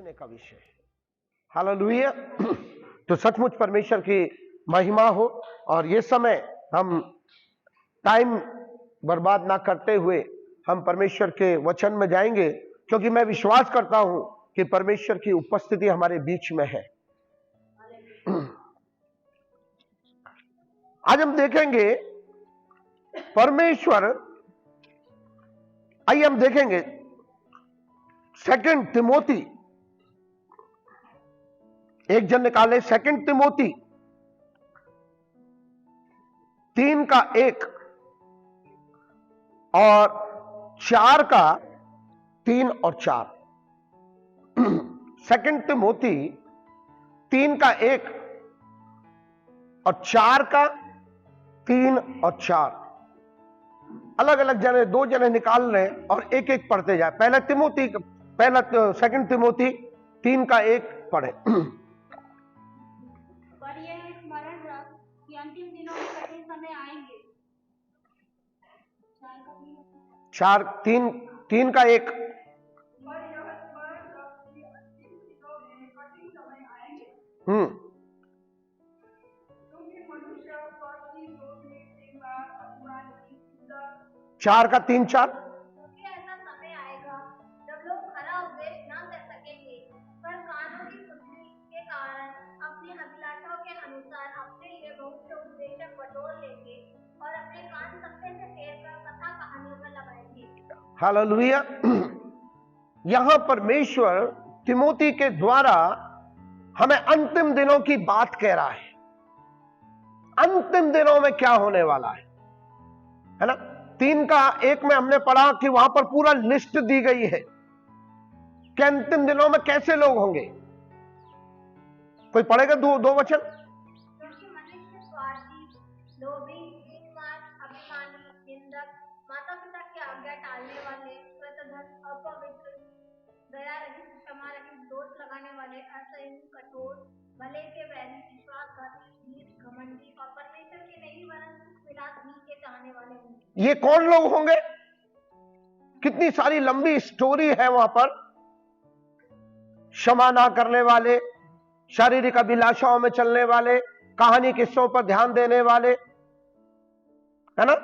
सोचने का विषय है। हालेलुया। तो सचमुच परमेश्वर की महिमा हो। और ये समय हम टाइम बर्बाद ना करते हुए हम परमेश्वर के वचन में जाएंगे, क्योंकि मैं विश्वास करता हूं कि परमेश्वर की उपस्थिति हमारे बीच में है। आज हम देखेंगे परमेश्वर, आइए हम देखेंगे 2 तिमोथी, एक जन निकाले 2 तिमोथी 3:1 और 3 और 4। 2 तिमोथी 3:1 और 3 और 4 अलग अलग जने, 2 जने निकाल रहे हैं और एक एक पढ़ते जाए। 2 तिमोथी 3:1 पढ़े। पर यह स्मरण रख कि अंतिम दिनों में कठिन समय आएंगे। 3:1 पर यह स्मरण रख कि अंतिम दिनों में कठिन समय आएंगे, क्योंकि मनुष्य स्वार्थी, लोभी, बेईमान, अभिमानी, निंदक। 4:3-4 क्योंकि ऐसा समय आएगा जब लोग खरा उपदेश न कर सकेंगे, पर कानों की सुधि के कारण अपनी अभिलाषाओं के अनुसार अपने लिए बहुत से उपदेशक बटोर लेंगे और अपने कान सत्य से फेर कर कथा कहानियों में लगाएंगे। हालेलुया। यहां परमेश्वर तिमोथी के द्वारा हमें अंतिम दिनों की बात कह रहा है। अंतिम दिनों में क्या होने वाला है ना। 3:1 में हमने पढ़ा कि वहां पर पूरा लिस्ट दी गई है कि अंतिम दिनों में कैसे लोग होंगे। कोई पढ़ेगा दो वचन। क्योंकि मनुष्य स्वार्थी, लोभी, बेईमान, अभिमानी, निंदक, माता पिता की आज्ञा टालने वाले, स्वतंत्र, अपवित्र, दया रहित, क्षमा रहित, दोष लगाने वाले, असह्य, कठोर, भले के वैरी, विश्वासघाती, नीच, घमंडी और परमेश्वर के नहीं वरन सुख विलास ही के चाहने वाले होंगे। ये कौन लोग होंगे? कितनी सारी लंबी स्टोरी है वहां पर। क्षमा ना करने वाले, शारीरिक अभिलाषाओं में चलने वाले, कहानी किस्सों पर ध्यान देने वाले, है ना।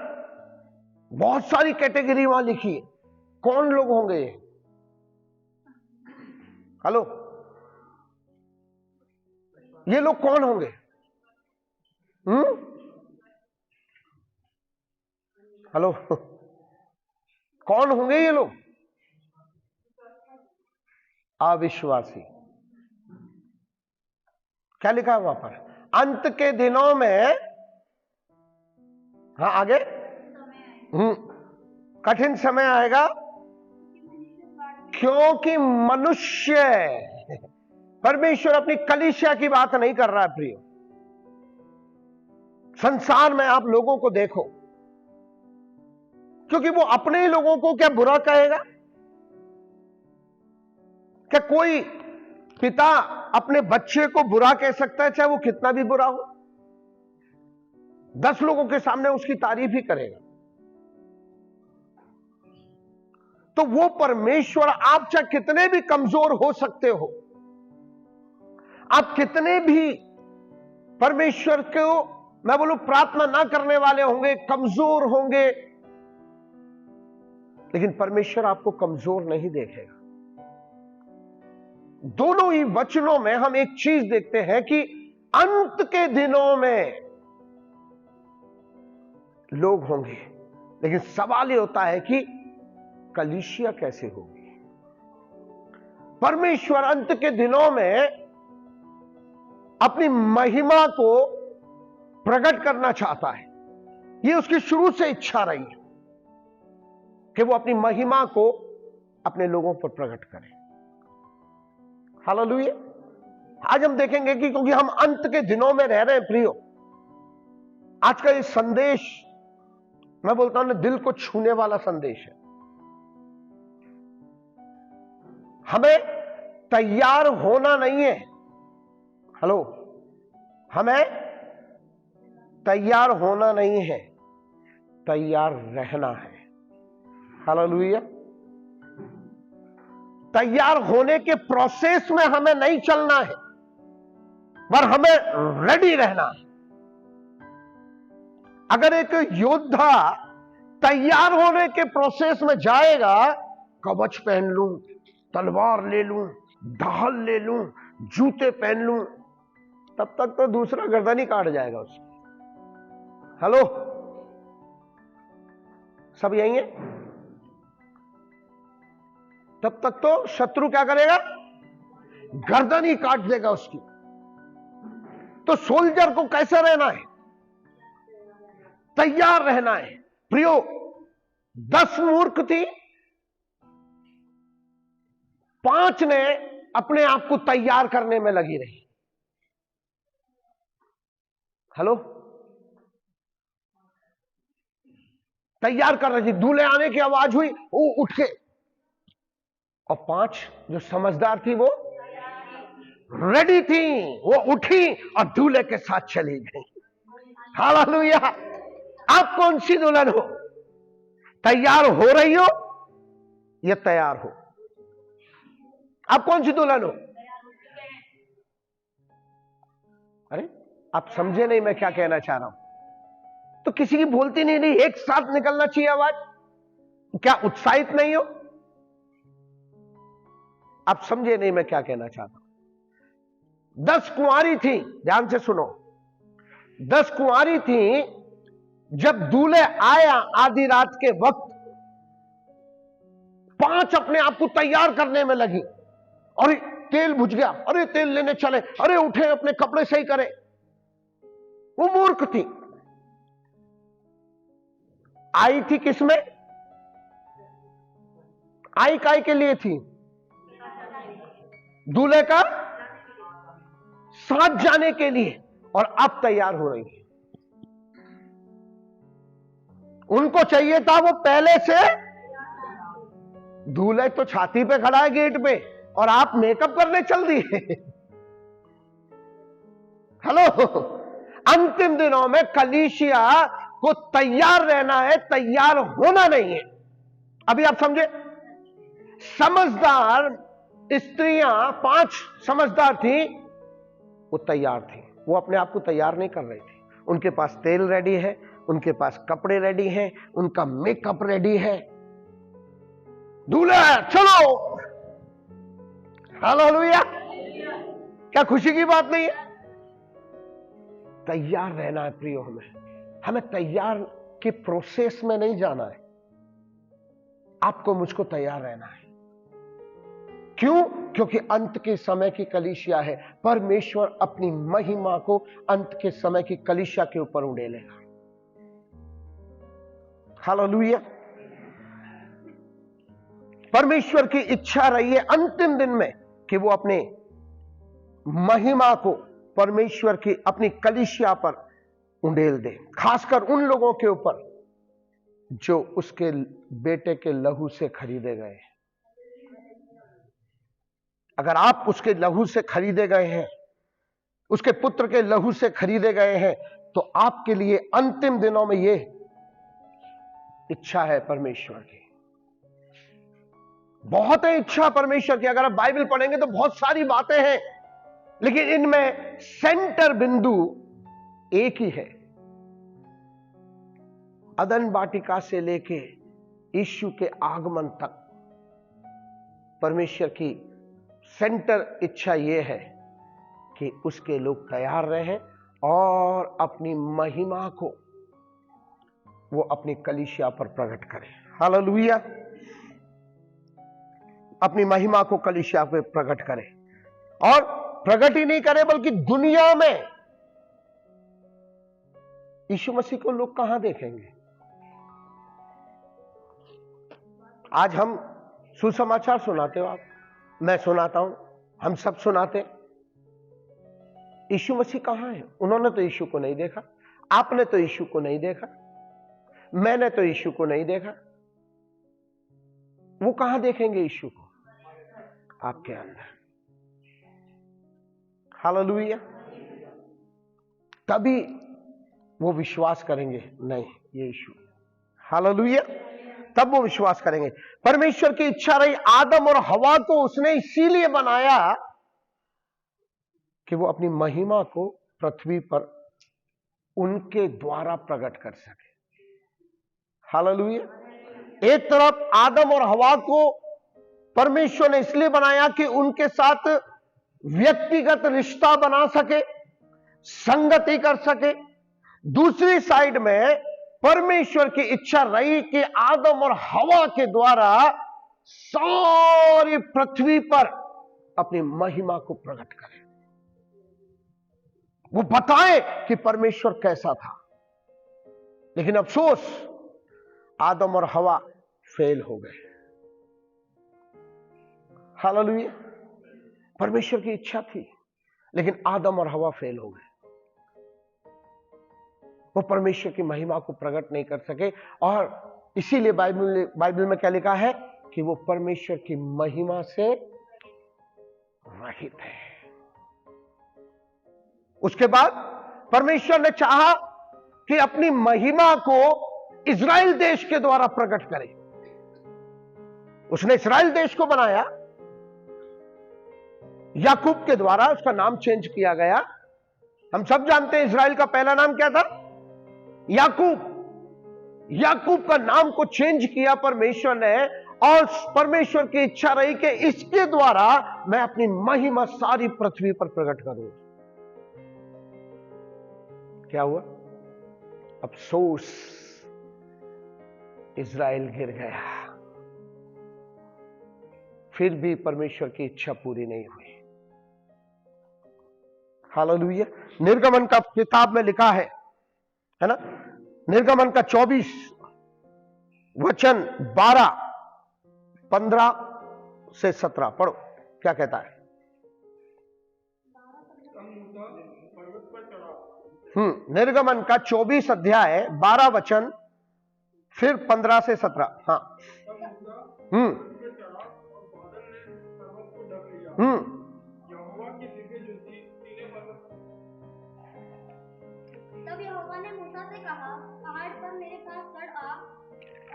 बहुत सारी कैटेगरी वहां लिखी है। कौन लोग होंगे ये? हेलो, ये लोग कौन होंगे? हेलो, कौन होंगे ये लोग? अविश्वासी। क्या लिखा है वहां पर? अंत के दिनों में, हाँ आगे, कठिन समय आएगा, क्योंकि मनुष्य, परमेश्वर अपनी कलीसिया की बात नहीं कर रहा है प्रियो। संसार में आप लोगों को देखो, क्योंकि वो अपने ही लोगों को क्या बुरा कहेगा? क्या कोई पिता अपने बच्चे को बुरा कह सकता है, चाहे वो कितना भी बुरा हो? 10 लोगों के सामने उसकी तारीफ ही करेगा। तो वो परमेश्वर, आप चाहे कितने भी कमजोर हो सकते हो, आप कितने भी परमेश्वर को, मैं बोलूं, प्रार्थना ना करने वाले होंगे, कमजोर होंगे, लेकिन परमेश्वर आपको कमजोर नहीं देखेगा। दोनों ही वचनों में हम एक चीज देखते हैं कि अंत के दिनों में लोग होंगे, लेकिन सवाल यह होता है कि कलीसिया कैसे होगी। परमेश्वर अंत के दिनों में अपनी महिमा को प्रकट करना चाहता है। यह उसकी शुरू से इच्छा रही है कि वो अपनी महिमा को अपने लोगों पर प्रकट करे। हालेलुया। आज हम देखेंगे कि क्योंकि हम अंत के दिनों में रह रहे हैं प्रियो, आज का ये संदेश, मैं बोलता हूं ना, दिल को छूने वाला संदेश है। हमें तैयार होना नहीं है। हेलो, हमें तैयार होना नहीं है, तैयार रहना है। हालेलुया। तैयार होने के प्रोसेस में हमें नहीं चलना है, पर हमें रेडी रहना है। अगर एक योद्धा तैयार होने के प्रोसेस में जाएगा, कवच पहन लूं, तलवार ले लूं, ढाल ले लूं, जूते पहन लूं, तब तक तो दूसरा गर्दन ही काट जाएगा उसकी। हेलो, सब यही है? तब तक तो शत्रु क्या करेगा? गर्दन ही काट देगा उसकी। तो सोल्जर को कैसे रहना है? तैयार रहना है। प्रियो, 10 मूर्ख थी, 5 ने अपने आप को तैयार करने में लगी रही। हेलो, तैयार कर रही थी, दूल्हे आने की आवाज हुई, वो उठ के, और 5 जो समझदार थी वो रेडी थी, वो उठी और दूल्हे के साथ चली गई। हालेलुया। आप कौन सी दुल्हन हो? तैयार हो रही हो या तैयार हो? आप कौन सी दुल्हन हो? अरे, आप समझे नहीं मैं क्या कहना चाह रहा हूं? तो किसी की बोलती नहीं, एक साथ निकलना चाहिए आवाज। क्या उत्साहित नहीं हो? आप समझे नहीं मैं क्या कहना चाहता हूं। 10 कुंवारी थी, ध्यान से सुनो। 10 कुंवारी थी, जब दूल्हे आया आधी रात के वक्त, 5 अपने आप को तैयार करने में लगी। और तेल बुझ गया, अरे तेल लेने चले, अरे उठे अपने कपड़े सही करे। वो मूर्ख थी। आई थी किसमें? आई काय के लिए थी? दूल्हे का साथ जाने के लिए। और अब तैयार हो रही है। उनको चाहिए था वो पहले से। दूल्हे तो छाती पे खड़ा है गेट पे, और आप मेकअप करने चल दिए। हेलो, अंतिम दिनों में कलीसिया को तैयार रहना है, तैयार होना नहीं है। अभी आप समझे? समझदार स्त्रियां 5 समझदार थी, वो तैयार थी। वो अपने आप को तैयार नहीं कर रही थी। उनके पास तेल रेडी है, उनके पास कपड़े रेडी हैं, उनका मेकअप रेडी है। दूल्हा चलो, हालेलुया। क्या खुशी की बात नहीं है? तैयार रहना है प्रियो। हमें तैयार के प्रोसेस में नहीं जाना है। आपको मुझको तैयार रहना है। क्यों? क्योंकि अंत के समय की कलीसिया है। परमेश्वर अपनी महिमा को अंत के समय की कलीसिया के ऊपर उड़ेलेगा। हालेलुया। परमेश्वर की इच्छा रही है अंतिम दिन में कि वो अपने महिमा को परमेश्वर की अपनी कलीसिया पर उंडेल दे, खासकर उन लोगों के ऊपर जो उसके बेटे के लहू से खरीदे गए। अगर आप उसके लहू से खरीदे गए हैं, उसके पुत्र के लहू से खरीदे गए हैं, तो आपके लिए अंतिम दिनों में यह इच्छा है परमेश्वर की। बहुत है इच्छा परमेश्वर की। अगर आप बाइबल पढ़ेंगे तो बहुत सारी बातें हैं, लेकिन इनमें सेंटर बिंदु एक ही है। अदन वाटिका से लेके यीशु के आगमन तक परमेश्वर की सेंटर इच्छा यह है कि उसके लोग तैयार रहें और अपनी महिमा को वो अपनी कलीसिया पर प्रकट करें। हालेलुया। अपनी महिमा को कलीसिया पर प्रकट करें, और प्रकट ही नहीं करे बल्कि दुनिया में यीशु मसीह को लोग कहां देखेंगे? आज हम सुसमाचार सुनाते हो, आप, मैं सुनाता हूं, हम सब सुनाते। यीशु मसीह कहां है? उन्होंने तो यीशु को नहीं देखा, आपने तो यीशु को नहीं देखा, मैंने तो यीशु को नहीं देखा। वो कहां देखेंगे यीशु को? आपके अंदर। हालेलुया। तभी वो विश्वास करेंगे, नहीं ये यीशु। हालेलुया। तब वो विश्वास करेंगे। परमेश्वर की इच्छा रही, आदम और हवा को उसने इसीलिए बनाया कि वो अपनी महिमा को पृथ्वी पर उनके द्वारा प्रकट कर सके। हालेलुया। एक तरफ आदम और हवा को परमेश्वर ने इसलिए बनाया कि उनके साथ व्यक्तिगत रिश्ता बना सके, संगति कर सके। दूसरी साइड में परमेश्वर की इच्छा रही कि आदम और हवा के द्वारा सारी पृथ्वी पर अपनी महिमा को प्रकट करें, वो बताए कि परमेश्वर कैसा था। लेकिन अफसोस, आदम और हवा फेल हो गए। हालेलुया। परमेश्वर की इच्छा थी, लेकिन आदम और हवा फेल हो गए। वो परमेश्वर की महिमा को प्रकट नहीं कर सके, और इसीलिए बाइबल में क्या लिखा है कि वो परमेश्वर की महिमा से रहित है। उसके बाद परमेश्वर ने चाहा कि अपनी महिमा को इज़राइल देश के द्वारा प्रकट करे। उसने इज़राइल देश को बनाया, याकूब के द्वारा उसका नाम चेंज किया गया। हम सब जानते हैं इज़राइल का पहला नाम क्या था? याकूब। याकूब का नाम को चेंज किया परमेश्वर ने, और परमेश्वर की इच्छा रही कि इसके द्वारा मैं अपनी महिमा सारी पृथ्वी पर प्रकट करूं। क्या हुआ? अफसोस, इज़राइल गिर गया। फिर भी परमेश्वर की इच्छा पूरी नहीं हुई। हालेलुया। निर्गमन का किताब में लिखा है ना, निर्गमन का 24 वचन 12, 15 से 17 पढ़ो, क्या कहता है? निर्गमन का 24 अध्याय 12 वचन, फिर 15 से 17। हाँ। तब यहोवा ने मूसा से कहा, पहाड़ पर मेरे पास चढ़ आ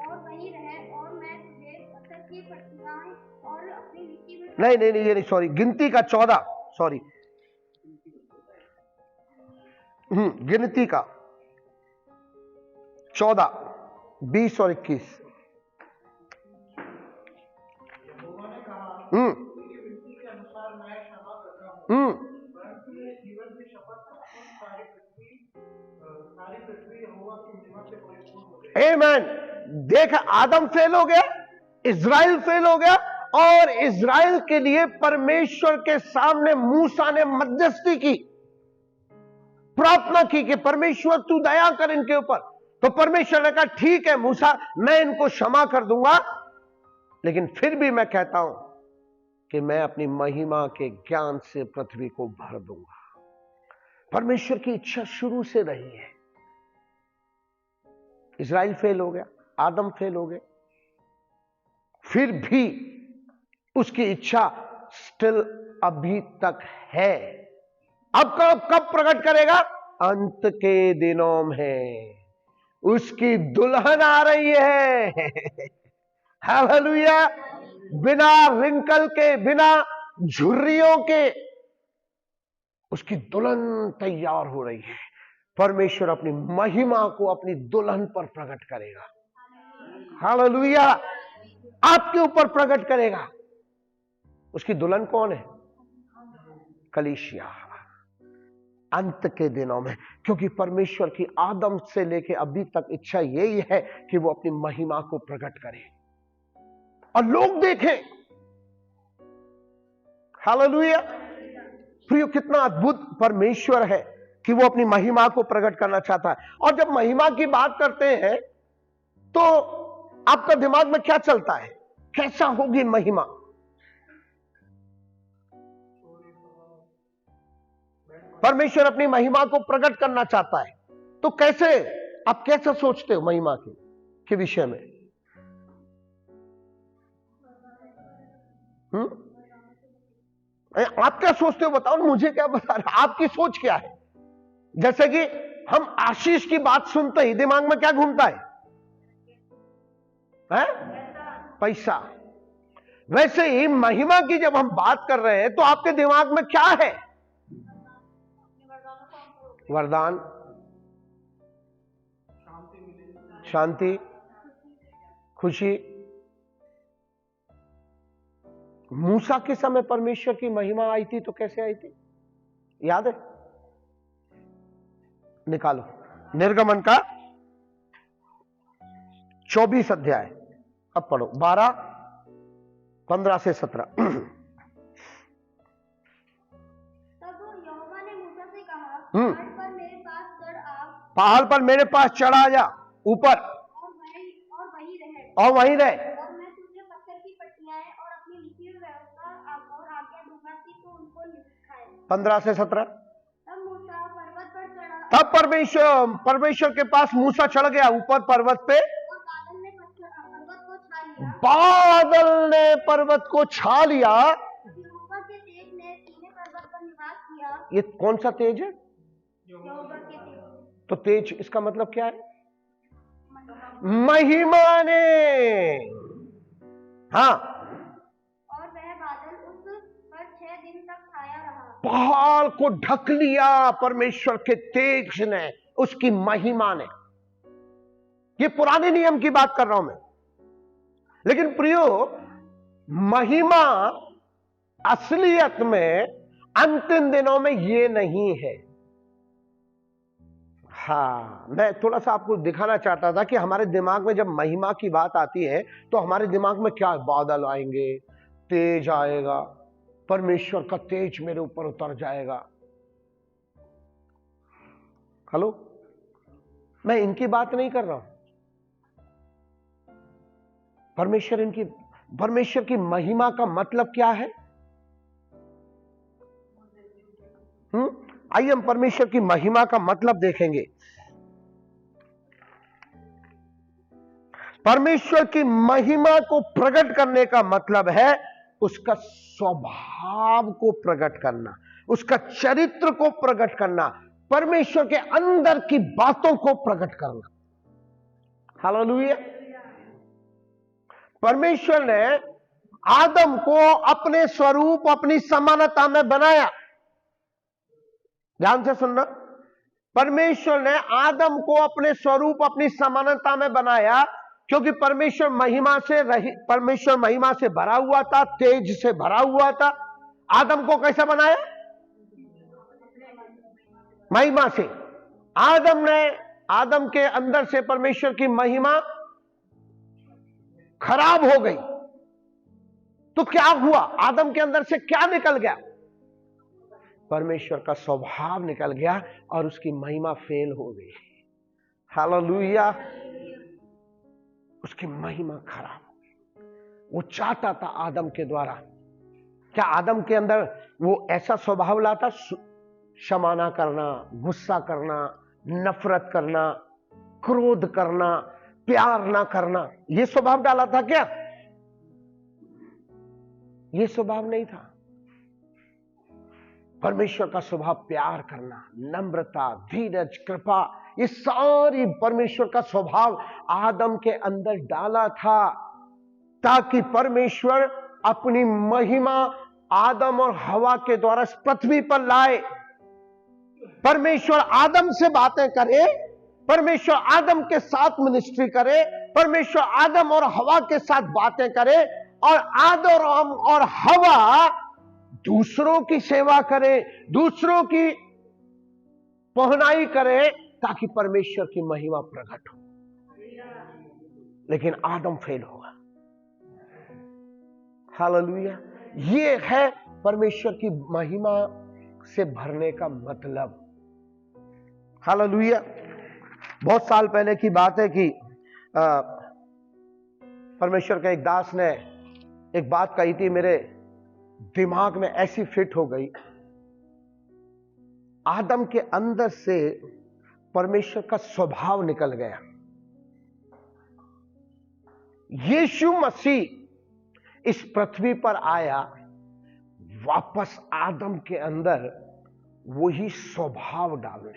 और वहीं रह, और मैं तुझे पत्थर की पट्टियां और अपनी मिट्टी में नहीं, ये नहीं, सॉरी, गिनती का 14, सॉरी, गिनती का 14, 20 और 21। आमीन। देख, आदम फेल हो गया, इज़राइल फेल हो गया, और इज़राइल के लिए परमेश्वर के सामने मूसा ने मध्यस्थी की, प्रार्थना की कि परमेश्वर तू दया कर इनके ऊपर। तो परमेश्वर ने कहा, ठीक है मूसा, मैं इनको क्षमा कर दूंगा, लेकिन फिर भी मैं कहता हूं कि मैं अपनी महिमा के ज्ञान से पृथ्वी को भर दूंगा। परमेश्वर की इच्छा शुरू से रही है। इज़राइल फेल हो गया, आदम फेल हो गए, फिर भी उसकी इच्छा स्टिल अभी तक है। अब कब प्रकट करेगा? अंत के दिनों में उसकी दुल्हन आ रही है। हालेलुया। बिना रिंकल के, बिना झुर्रियों के उसकी दुल्हन तैयार हो रही है। परमेश्वर अपनी महिमा को अपनी दुल्हन पर प्रकट करेगा। हालेलुया। आपके ऊपर प्रकट करेगा। उसकी दुल्हन कौन है? कलीसिया। अंत के दिनों में, क्योंकि परमेश्वर की आदम से लेके अभी तक इच्छा यही है कि वो अपनी महिमा को प्रकट करे और लोग देखें। हालेलुया। प्रियो, कितना अद्भुत परमेश्वर है कि वो अपनी महिमा को प्रकट करना चाहता है। और जब महिमा की बात करते हैं तो आपका दिमाग में क्या चलता है? कैसा होगी महिमा? परमेश्वर अपनी महिमा को प्रकट करना चाहता है, तो कैसे, आप कैसा सोचते हो महिमा के विषय में? आप क्या सोचते हो बताओ, मुझे क्या बता रहे, आपकी सोच क्या है? जैसे कि हम आशीष की बात सुनते ही दिमाग में क्या घूमता है? है? पैसा। वैसे ही महिमा की जब हम बात कर रहे हैं तो आपके दिमाग में क्या है? वरदान, शांति, खुशी। मूसा के समय परमेश्वर की महिमा आई थी तो कैसे आई थी, याद है? निकालो निर्गमन का 24 अध्याय, अब पढ़ो 12, 15 से 17। तब यहोवा ने मूसा से कहा, पहाड़ पर मेरे पास चढ़ आ, पहाड़ पर मेरे पास चढ़ा जा ऊपर, और वहीं रहे, और मैं तुझे पत्थर की पट्टियां और अपनी लिखी हुई व्यवस्था और आज्ञा दूंगा कि तू उनको लिखाए। 15 से 17। तब मूसा पर्वत पर चढ़ा, तब परमेश्वर के पास मूसा चढ़ गया ऊपर पर्वत पे, और बादल ने पर्वत को छा लिया। यहोवा के तेज ने सीनै पर्वत पर निवास किया। ये कौन सा तेज है? यहोवा के तेज। तो तेज इसका मतलब क्या है? महिमा ने। हाँ, और वह बादल उस पर 6 दिन तक छाया रहा। पहाड़ को ढक लिया परमेश्वर के तेज ने, उसकी महिमा ने। ये पुराने नियम की बात कर रहा हूं मैं, लेकिन प्रियो, महिमा असलियत में अंतिम दिनों में ये नहीं है। हाँ, मैं थोड़ा सा आपको दिखाना चाहता था कि हमारे दिमाग में जब महिमा की बात आती है तो हमारे दिमाग में क्या, बादल आएंगे, तेज आएगा, परमेश्वर का तेज मेरे ऊपर उतर जाएगा। हेलो, मैं इनकी बात नहीं कर रहा हूं। परमेश्वर की महिमा का मतलब क्या है? आइए हम परमेश्वर की महिमा का मतलब देखेंगे। परमेश्वर की महिमा को प्रकट करने का मतलब है उसका स्वभाव को प्रकट करना, उसका चरित्र को प्रकट करना, परमेश्वर के अंदर की बातों को प्रकट करना। हालेलुया। परमेश्वर ने आदम को अपने स्वरूप, अपनी समानता में बनाया। ध्यान से सुनना, परमेश्वर ने आदम को अपने स्वरूप, अपनी समानता में बनाया, क्योंकि परमेश्वर महिमा से भरा हुआ था, तेज से भरा हुआ था। आदम को कैसा बनाया? महिमा से। आदम के अंदर से परमेश्वर की महिमा खराब हो गई तो क्या हुआ? आदम के अंदर से क्या निकल गया? परमेश्वर का स्वभाव निकल गया और उसकी महिमा फेल हो गई। हालेलुया। उसकी महिमा खराब हो गई। वो चाहता था आदम के द्वारा, क्या आदम के अंदर वो ऐसा स्वभाव लाता? क्षमा करना, गुस्सा करना, नफरत करना, क्रोध करना, प्यार ना करना, ये स्वभाव डाला था क्या? ये स्वभाव नहीं था। परमेश्वर का स्वभाव प्यार करना, नम्रता, धीरज, कृपा, ये सारी परमेश्वर का स्वभाव आदम के अंदर डाला था, ताकि परमेश्वर अपनी महिमा आदम और हवा के द्वारा इस पृथ्वी पर लाए। परमेश्वर आदम से बातें करे, परमेश्वर आदम के साथ मिनिस्ट्री करे, परमेश्वर आदम और हवा के साथ बातें करे, और आदम और हवा दूसरों की सेवा करे, दूसरों की पहनाई करे, ताकि परमेश्वर की महिमा प्रकट हो। लेकिन आदम फेल हुआ। हालेलुया। ये है परमेश्वर की महिमा से भरने का मतलब। हालेलुया। बहुत साल पहले की बात है कि परमेश्वर के एक दास ने एक बात कही थी, मेरे दिमाग में ऐसी फिट हो गई। आदम के अंदर से परमेश्वर का स्वभाव निकल गया। यीशु मसीह इस पृथ्वी पर आया, वापस आदम के अंदर वही स्वभाव डालने,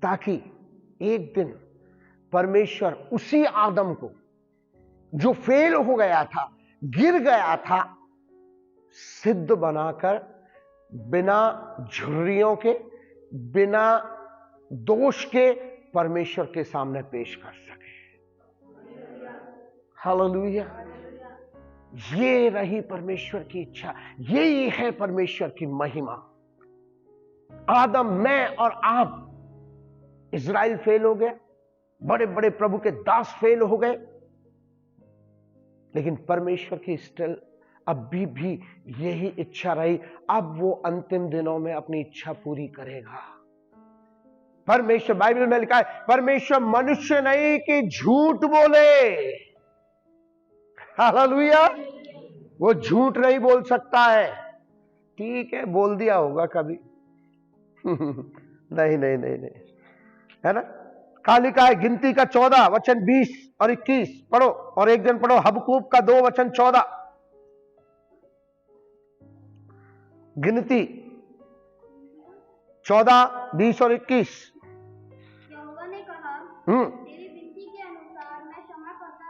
ताकि एक दिन परमेश्वर उसी आदम को जो फेल हो गया था, गिर गया था, सिद्ध बनाकर बिना झुर्रियों के, बिना दोष के परमेश्वर के सामने पेश कर सके। हालेलुया। ये रही परमेश्वर की इच्छा, यही है परमेश्वर की महिमा। आदम, मैं और आप, इज़राइल फेल हो गया, बड़े बड़े प्रभु के दास फेल हो गए, लेकिन परमेश्वर की स्टिल अभी भी यही इच्छा रही। अब वो अंतिम दिनों में अपनी इच्छा पूरी करेगा। परमेश्वर, बाइबल में लिखा है, परमेश्वर मनुष्य नहीं कि झूठ बोले। हालेलुया। वो झूठ नहीं बोल सकता है। ठीक है, बोल दिया होगा कभी। नहीं नहीं नहीं नहीं, है ना। कहा लिखा है, गिनती का 14 वचन 20 और 21 पढ़ो, और एक जन पढ़ो हबक्कूक का 2 वचन 14। गिनती 14, 20 और 21। यहोवा ने कहा, तेरी विनती के अनुसार मैं क्षमा करता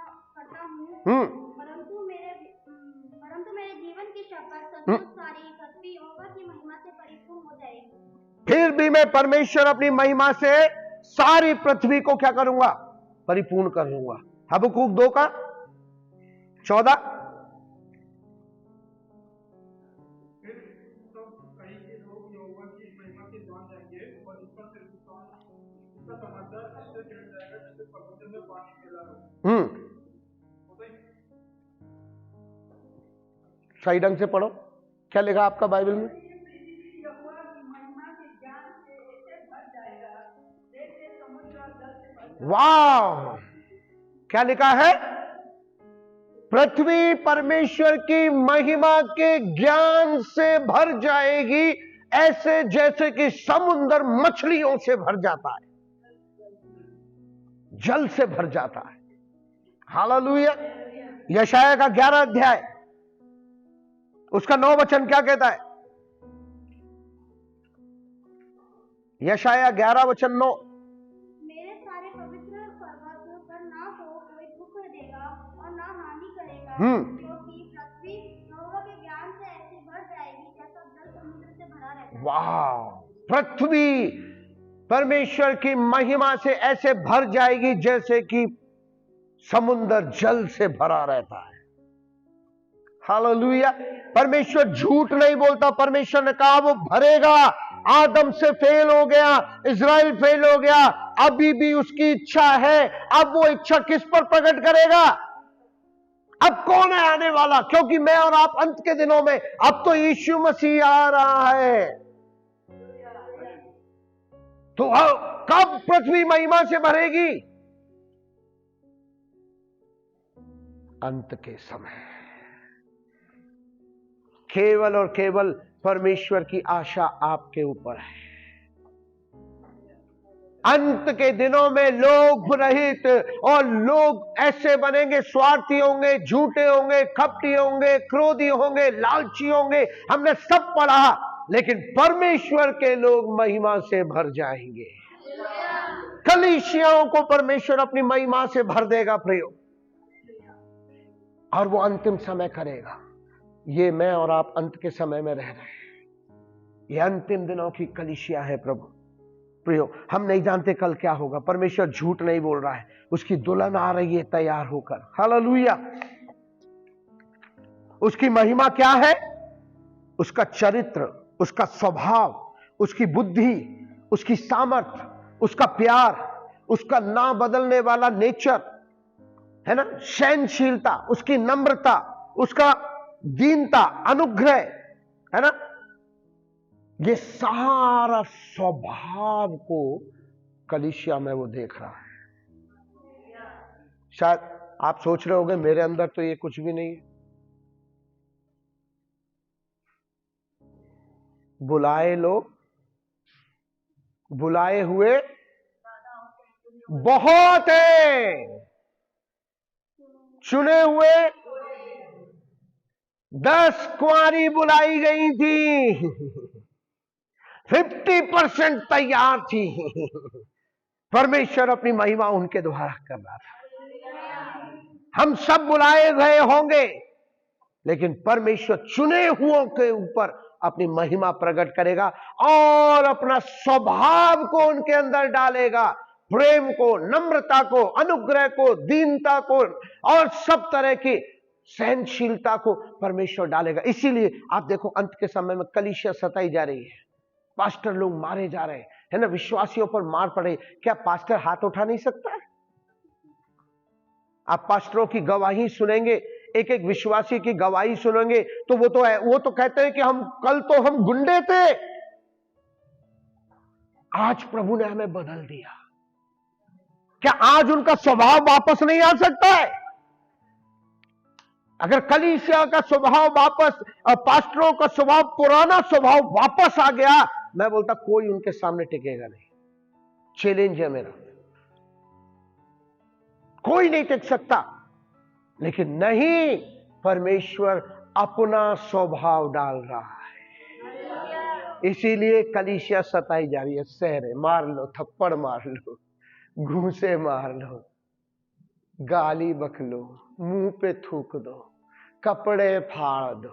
हूँ, परंतु मेरे जीवन की शपथ सचमुच सारी पृथ्वी यहोवा की महिमा से परिपूर्ण हो जाएगी। फिर भी मैं परमेश्वर अपनी महिमा से सारी पृथ्वी को क्या करूंगा? परिपूर्ण कर लूंगा। हबक्कूक 2 का 14। सही ढंग से पढ़ो, क्या लिखा आपका बाइबल में? वाह, क्या लिखा है? पृथ्वी परमेश्वर की महिमा के ज्ञान से भर जाएगी, ऐसे जैसे कि समुद्र मछलियों से भर जाता है, जल से भर जाता है। हालेलुया। यशाया का 11 अध्याय उसका 9 वचन क्या कहता है? यशाया 11 वचन 9। मेरे सारे पवित्र पर्वत पर ना तो कोई दुख देगा और ना हानि करेगा, क्योंकि पृथ्वी यहोवा के ज्ञान से ऐसे भर जाएगी जैसा जल समुद्र से भरा रहता है। वाह, पृथ्वी परमेश्वर की महिमा से ऐसे भर जाएगी जैसे कि समुद्र जल से भरा रहता है। हालेलुया। परमेश्वर झूठ नहीं बोलता। परमेश्वर ने कहा वो भरेगा। आदम से फेल हो गया, इज़राइल फेल हो गया, अभी भी उसकी इच्छा है। अब वो इच्छा किस पर प्रकट करेगा? अब कौन है आने वाला? क्योंकि मैं और आप अंत के दिनों में, अब तो यीशु मसीह आ रहा है। तो कब पृथ्वी महिमा से भरेगी? अंत के समय। केवल और केवल परमेश्वर की आशा आपके ऊपर है। अंत के दिनों में लोग रहित और लोग ऐसे बनेंगे, स्वार्थी होंगे, झूठे होंगे, कपटी होंगे, क्रोधी होंगे, लालची होंगे। हमने सब पढ़ा, लेकिन परमेश्वर के लोग महिमा से भर जाएंगे। कलीसियाओं को परमेश्वर अपनी महिमा से भर देगा प्रयोग, और वो अंतिम समय करेगा। ये मैं और आप अंत के समय में रह रहे हैं। ये अंतिम दिनों की कलीसिया है प्रभु प्रियो। हम नहीं जानते कल क्या होगा। परमेश्वर झूठ नहीं बोल रहा है। उसकी दुल्हन आ रही है तैयार होकर। हालेलुया। उसकी महिमा क्या है? उसका चरित्र, उसका स्वभाव, उसकी बुद्धि, उसकी सामर्थ्य, उसका प्यार, उसका ना बदलने वाला नेचर, है ना, सहनशीलता, उसकी नम्रता, उसका दीनता, अनुग्रह, है ना, ये सारा स्वभाव को कलीसिया में वो देख रहा है। शायद आप सोच रहे होंगे मेरे अंदर तो ये कुछ भी नहीं है। बुलाए लोग, बुलाए हुए बहुत है, चुने हुए 10 कुंवारी बुलाई गई थी, 50% तैयार थी, परमेश्वर अपनी महिमा उनके द्वारा कर रहा था। हम सब बुलाए गए होंगे, लेकिन परमेश्वर चुने हुओं के ऊपर अपनी महिमा प्रकट करेगा और अपना स्वभाव को उनके अंदर डालेगा। प्रेम को, नम्रता को, अनुग्रह को, दीनता को और सब तरह की सहनशीलता को परमेश्वर डालेगा। इसीलिए आप देखो अंत के समय में कलीसिया सताई जा रही है, पास्टर लोग मारे जा रहे हैं, है ना, विश्वासियों पर मार पड़े। क्या पास्टर हाथ उठा नहीं सकता है? आप पास्टरों की गवाही सुनेंगे, एक एक विश्वासी की गवाही सुनेंगे, तो वो तो कहते हैं कि कल तो हम गुंडे थे, आज प्रभु ने हमें बदल दिया। क्या आज उनका स्वभाव वापस नहीं आ सकता है? अगर कलीसिया का स्वभाव वापस, पास्टरों का स्वभाव, पुराना स्वभाव वापस आ गया, मैं बोलता कोई उनके सामने टिकेगा नहीं। चैलेंज है मेरा, कोई नहीं टिक सकता। लेकिन नहीं, परमेश्वर अपना स्वभाव डाल रहा है। इसीलिए कलीसिया सताई जा रही है। सहरे मार लो, थप्पड़ मार लो, घूंसे मार लो, गाली बक लो, मुंह पे थूक दो, कपड़े फाड़ दो,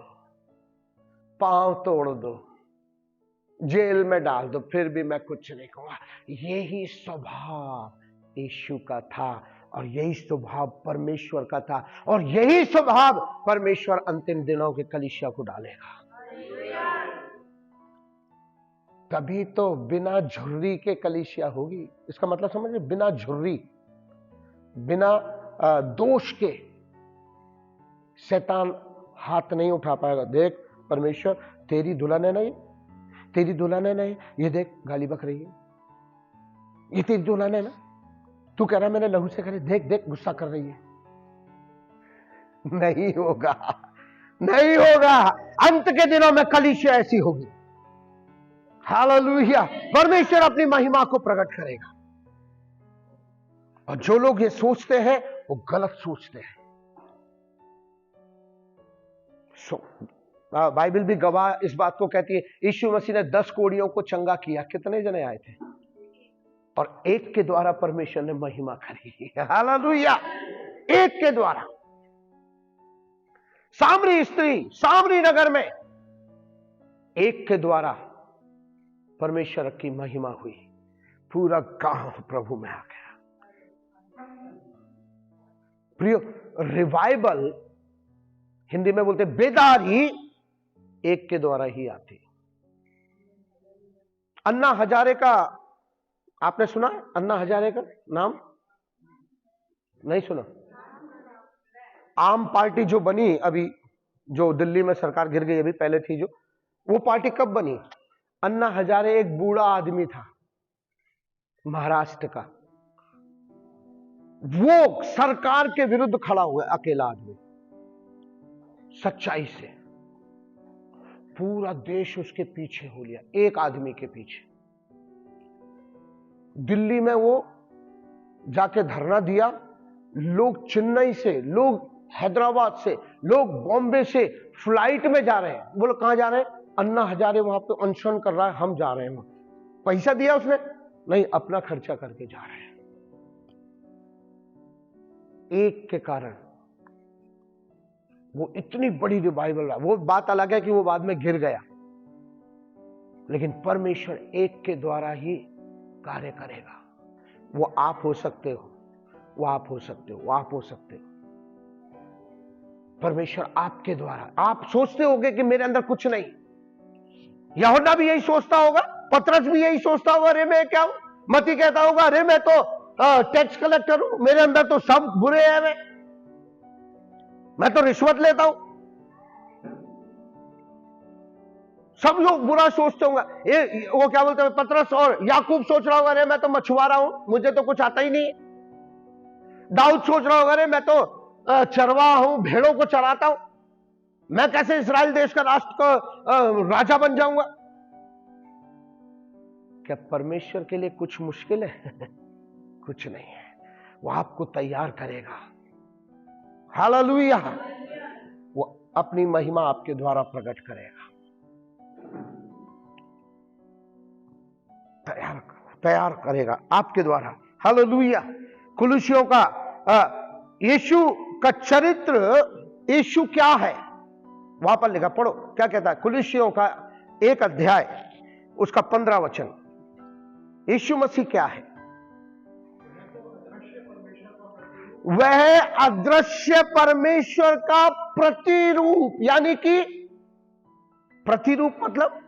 पांव तोड़ दो, जेल में डाल दो, फिर भी मैं कुछ नहीं कहूंगा। यही स्वभाव यीशु का था और यही स्वभाव परमेश्वर का था और यही स्वभाव परमेश्वर अंतिम दिनों के कलीसिया को डालेगा। तभी तो बिना झुर्री के कलीसिया होगी। इसका मतलब समझिए, बिना झुर्री, बिना दोष के शैतान हाथ नहीं उठा पाएगा। देख परमेश्वर, तेरी दुल्हन है नहीं, तेरी दुल्हन है नहीं, ये देख गाली बक रही है, ये तेरी दुल्हन है ना, तू कह रहा मैंने लहू से करी, देख देख गुस्सा कर रही है। नहीं होगा, नहीं होगा। अंत के दिनों में कलीसिया ऐसी होगी। हालेलुया। परमेश्वर अपनी महिमा को प्रकट करेगा और जो लोग ये सोचते हैं वो गलत सोचते हैं। बाइबल भी गवाह इस बात को कहती है, यीशु मसीह ने 10 कोढ़ियों को चंगा किया। कितने जने आए थे? और एक के द्वारा परमेश्वर ने महिमा करी। हालेलुया। एक के द्वारा। सामरी स्त्री, सामरी नगर में एक के द्वारा परमेश्वर की महिमा हुई। पूरा गांव प्रभु में आ गया। प्रियो, रिवाइवल हिंदी में बोलते बेदारी एक के द्वारा ही आती। अन्ना हजारे का आपने सुना? अन्ना हजारे का नाम नहीं सुना? आम पार्टी जो बनी अभी, जो दिल्ली में सरकार गिर गई, अभी पहले थी जो, वो पार्टी कब बनी? अन्ना हजारे एक बूढ़ा आदमी था महाराष्ट्र का, वो सरकार के विरुद्ध खड़ा हुआ अकेला आदमी, सच्चाई से। पूरा देश उसके पीछे हो लिया, एक आदमी के पीछे। दिल्ली में वो जाके धरना दिया। लोग चेन्नई से, लोग हैदराबाद से, लोग बॉम्बे से फ्लाइट में जा रहे हैं। बोलो कहां जा रहे हैं? अन्ना हजारे वहां पे अनशन कर रहा है, हम जा रहे हैं वहां। पैसा दिया उसने? नहीं, अपना खर्चा करके जा रहे हैं। एक के कारण वो इतनी बड़ी रिवाइवल है। वो बात अलग है कि वो बाद में गिर गया, लेकिन परमेश्वर एक के द्वारा ही कार्य करेगा। वो आप हो सकते हो, वो आप हो सकते हो, वो आप हो सकते हो। परमेश्वर आपके द्वारा। आप सोचते होंगे कि मेरे अंदर कुछ नहीं, यूहन्ना भी यही सोचता होगा, पतरस भी यही सोचता होगा, अरे मैं क्या हूं? मती कहता होगा, अरे मैं तो टैक्स कलेक्टर हूं, मेरे अंदर तो सब बुरे हैं, मैं तो रिश्वत लेता हूं। सब लोग बुरा सोचते होंगे। वो क्या बोलते हैं, पतरस और याकूब सोच रहा होगा, अरे मैं तो मछुआरा हूं, मुझे तो कुछ आता ही नहीं। दाऊद सोच रहा होगा, अरे मैं तो चरवाहा हूं, भेड़ों को चराता हूं, मैं कैसे इस्राएल देश का राष्ट्र का राजा बन जाऊंगा। क्या परमेश्वर के लिए कुछ मुश्किल है? कुछ नहीं है। वो आपको तैयार करेगा। हालेलुया। वो अपनी महिमा आपके द्वारा प्रकट करेगा। तैयार करेगा आपके द्वारा। हालेलुया। कुलुसियों का यीशु का चरित्र, यीशु क्या है वहां पर लिखा, पढ़ो क्या कहता है। कुलुसियों का 1 अध्याय उसका 15 वचन। यीशु मसीह क्या है? वह अदृश्य परमेश्वर का प्रतिरूप, यानी कि प्रतिरूप मतलब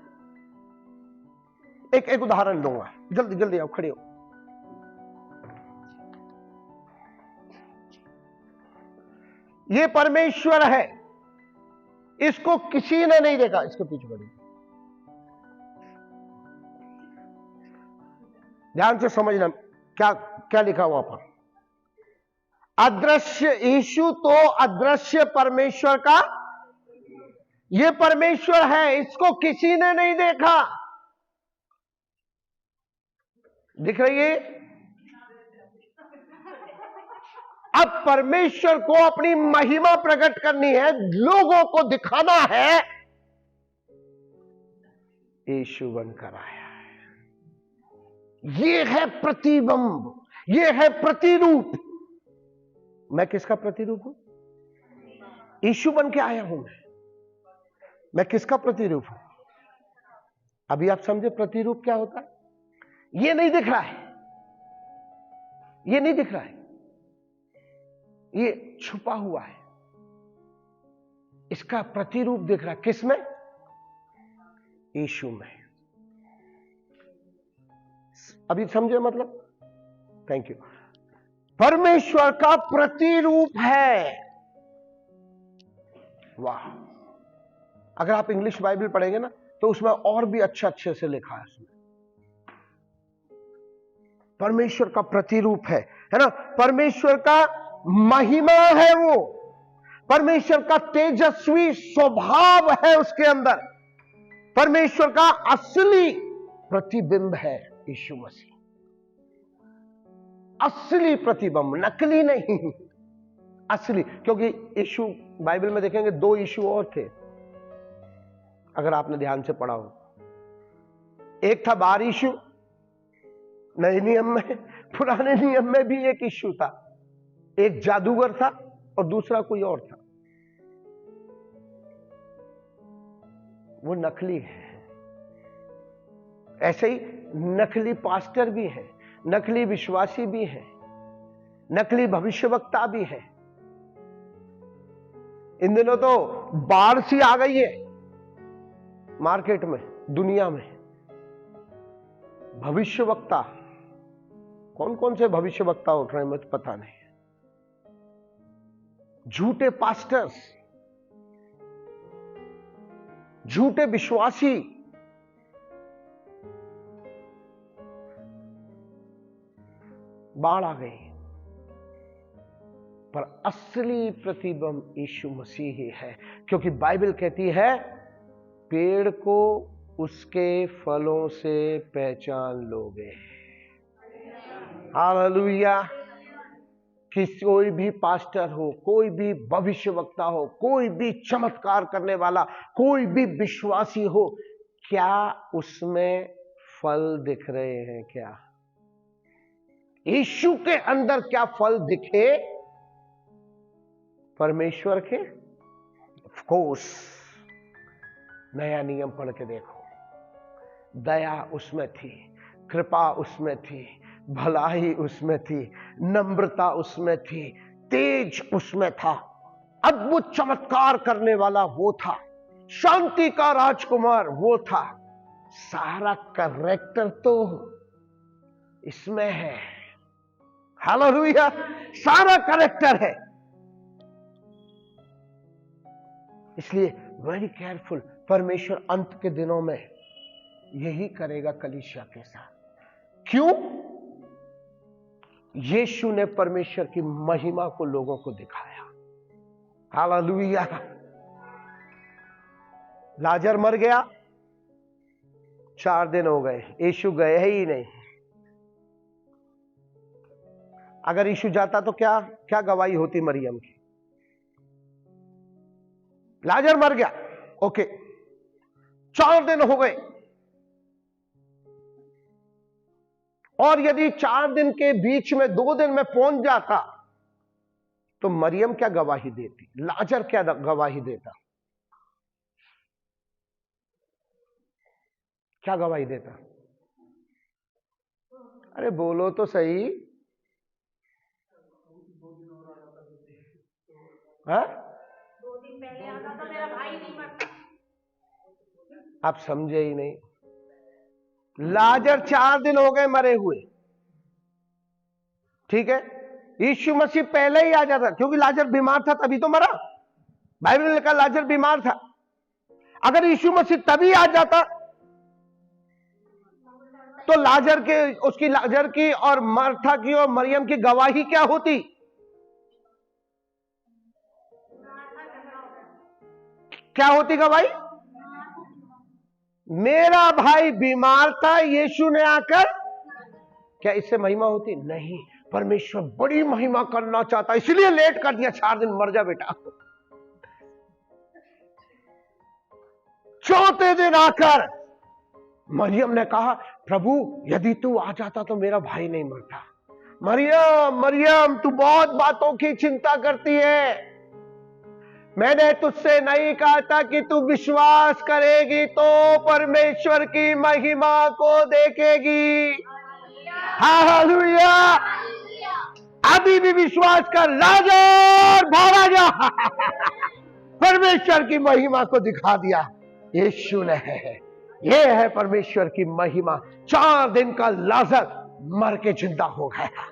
एक उदाहरण दूंगा, जल्दी जल्दी आओ, खड़े हो। ये परमेश्वर है, इसको किसी ने नहीं देखा। इसके पीछे खड़ी, ध्यान से समझना क्या क्या लिखा हुआ पर। अदृश्य यीशु तो अदृश्य परमेश्वर का, ये परमेश्वर है, इसको किसी ने नहीं देखा। दिख रही है? अब परमेश्वर को अपनी महिमा प्रकट करनी है, लोगों को दिखाना है, यीशु बनकर आया है। ये है प्रतिबिंब, ये है प्रतिरूप। मैं किसका प्रतिरूप हूं? यीशु बन के आया हूं। मैं किसका प्रतिरूप हूं? अभी आप समझे प्रतिरूप क्या होता है? ये नहीं दिख रहा है, ये नहीं दिख रहा है, ये छुपा हुआ है, इसका प्रतिरूप दिख रहा है। किसमें? यीशु में। अभी समझे मतलब? Thank you. परमेश्वर का प्रतिरूप है। वाह! अगर आप इंग्लिश बाइबल पढ़ेंगे ना तो उसमें और भी अच्छे से लिखा है। उसमें परमेश्वर का प्रतिरूप है ना? परमेश्वर का महिमा है वो, परमेश्वर का तेजस्वी स्वभाव है उसके अंदर, परमेश्वर का असली प्रतिबिंब है यीशु मसीह। असली प्रतिबिंब, नकली नहीं, असली। क्योंकि यीशु, बाइबल में देखेंगे 2 यीशु और थे, अगर आपने ध्यान से पढ़ा हो। एक था बार यीशु, नए नियम में, पुराने नियम में भी एक यीशु था। एक जादूगर था और दूसरा कोई और था। वो नकली है। ऐसे ही नकली पास्टर भी हैं, नकली विश्वासी भी हैं, नकली भविष्यवक्ता भी हैं। इन दिनों तो बाढ़ सी आ गई है मार्केट में, दुनिया में। भविष्यवक्ता, कौन कौन से भविष्यवक्ता उठ रहे हैं मुझे पता नहीं। झूठे पास्टर्स, झूठे विश्वासी, बाढ़ आ गई। पर असली प्रतिबिंब यीशु मसीह ही है, क्योंकि बाइबल कहती है पेड़ को उसके फलों से पहचान लोगे। हालेलुया। कि कोई भी पास्टर हो, कोई भी भविष्यवक्ता हो, कोई भी चमत्कार करने वाला, कोई भी विश्वासी हो, क्या उसमें फल दिख रहे हैं? क्या यीशु के अंदर क्या फल दिखे? परमेश्वर के? Of course. नया नियम पढ़ के देखो, दया उसमें थी, कृपा उसमें थी, भलाई उसमें थी, नम्रता उसमें थी, तेज उसमें था, अद्भुत चमत्कार करने वाला वो था, शांति का राजकुमार वो था। सारा कैरेक्टर तो इसमें है। हालेलुया। सारा कैरेक्टर है। इसलिए वेरी केयरफुल। परमेश्वर अंत के दिनों में यही करेगा कलीसिया के साथ। क्यों? यीशु ने परमेश्वर की महिमा को लोगों को दिखाया। हालेलुया। लाजर मर गया, 4 दिन हो गए, यीशु गए ही नहीं। अगर यीशु जाता तो क्या क्या गवाही होती मरियम की? लाजर मर गया, ओके, 4 दिन हो गए, और यदि 4 दिन के बीच में 2 दिन में पहुंच जाता तो मरियम क्या गवाही देती, लाजर क्या गवाही देता, क्या गवाही देता? अरे बोलो तो सही। हाँ? 2 दिन पहले आता तो मेरा भाई नहीं मरता। आप समझे ही नहीं। लाजर 4 दिन हो गए मरे हुए, ठीक है। यीशु मसीह पहले ही आ जाता, क्योंकि लाजर बीमार था तभी तो मरा। बाइबल ने लिखा लाजर बीमार था। अगर यीशु मसीह तभी आ जाता तो लाजर की और मार्था की और मरियम की गवाही क्या होती? क्या होती गवाही? मेरा भाई बीमार था, यीशु ने आकर, क्या इससे महिमा होती? नहीं। परमेश्वर बड़ी महिमा करना चाहता, इसलिए लेट कर दिया, 4 दिन मर जा बेटा। 4थे दिन आकर मरियम ने कहा, प्रभु यदि तू आ जाता तो मेरा भाई नहीं मरता। मरियम मरियम, तू बहुत बातों की चिंता करती है। मैंने तुझसे नहीं कहा था कि तू विश्वास करेगी तो परमेश्वर की महिमा को देखेगी। हालेलुया। अभी भी विश्वास कर, लाजर भागा जा। परमेश्वर की महिमा को दिखा दिया यीशु ने। ये है परमेश्वर की महिमा। 4 दिन का लाजर मर के जिंदा हो गया।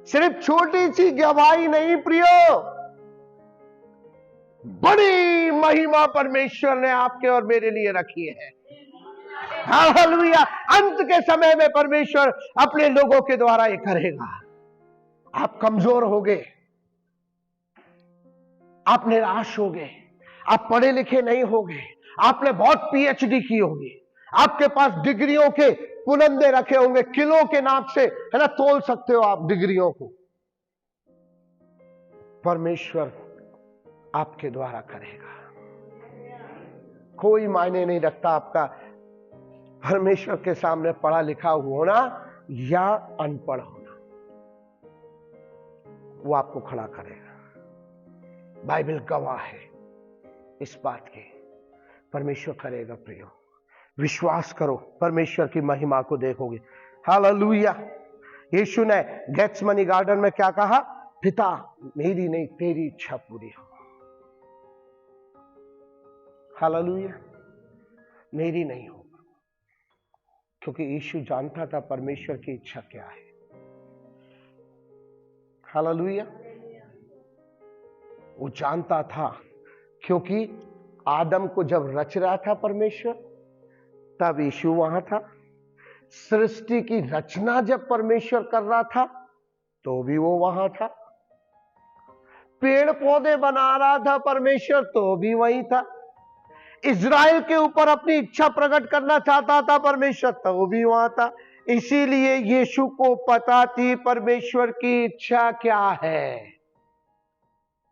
सिर्फ छोटी सी गवाही नहीं प्रियो, बड़ी महिमा परमेश्वर ने आपके और मेरे लिए रखी है। हालेलुया। अंत के समय में परमेश्वर अपने लोगों के द्वारा ये करेगा। आप कमजोर होगे, आप निराश होगे, आप पढ़े लिखे नहीं होगे, आपने बहुत पीएचडी की होगी, आपके पास डिग्रियों के पुलंदे रखे होंगे, किलो के नाप से, है ना, तोल सकते हो आप डिग्रियों को। परमेश्वर आपके द्वारा करेगा। कोई मायने नहीं रखता आपका परमेश्वर के सामने पढ़ा लिखा होना या अनपढ़ होना, वो आपको खड़ा करेगा। बाइबल गवाह है इस बात की, परमेश्वर करेगा प्रियो। विश्वास करो, परमेश्वर की महिमा को देखोगे। हालेलुया। यीशु ने गेत्समनी गार्डन में क्या कहा? पिता मेरी नहीं तेरी इच्छा पूरी हो। हालेलुया। मेरी नहीं हो, क्योंकि यीशु जानता था परमेश्वर की इच्छा क्या है। हालेलुया। वो जानता था, क्योंकि आदम को जब रच रहा था परमेश्वर, तब यीशु वहां था। सृष्टि की रचना जब परमेश्वर कर रहा था तो भी वो वहां था। पेड़ पौधे बना रहा था परमेश्वर, तो भी वहीं था। इज़राइल के ऊपर अपनी इच्छा प्रकट करना चाहता था परमेश्वर, तो वो भी वहां था। इसीलिए यीशु को पता थी परमेश्वर की इच्छा क्या है।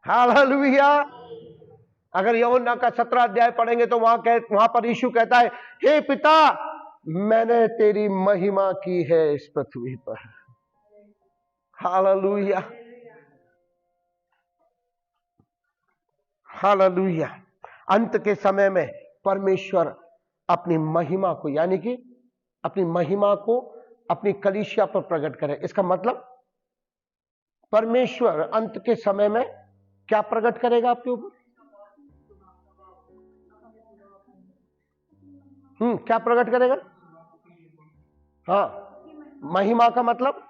हालेलुया। अगर यूहन्ना का 17 अध्याय पढ़ेंगे तो वहां पर यीशु कहता है, हे पिता मैंने तेरी महिमा की है इस पृथ्वी पर। हालेलुया। हालेलुया। अंत के समय में परमेश्वर अपनी महिमा को, यानी कि अपनी महिमा को अपनी कलीसिया पर प्रकट करे। इसका मतलब परमेश्वर अंत के समय में क्या प्रकट करेगा आपके ऊपर? क्या प्रकट करेगा? हाँ, महिमा का मतलब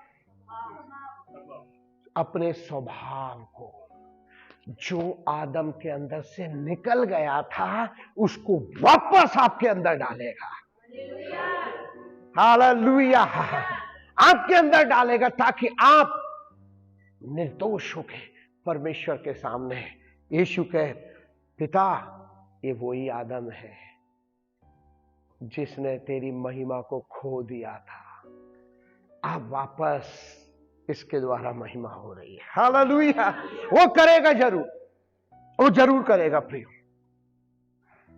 अपने स्वभाव को, जो आदम के अंदर से निकल गया था उसको वापस आपके अंदर डालेगा। हालेलुया। आपके अंदर डालेगा ताकि आप निर्दोष होके परमेश्वर के सामने यीशु कहे, पिता ये वही आदम है जिसने तेरी महिमा को खो दिया था, अब वापस इसके द्वारा महिमा हो रही है। हालेलुया। वो करेगा जरूर, वो जरूर करेगा प्रियो।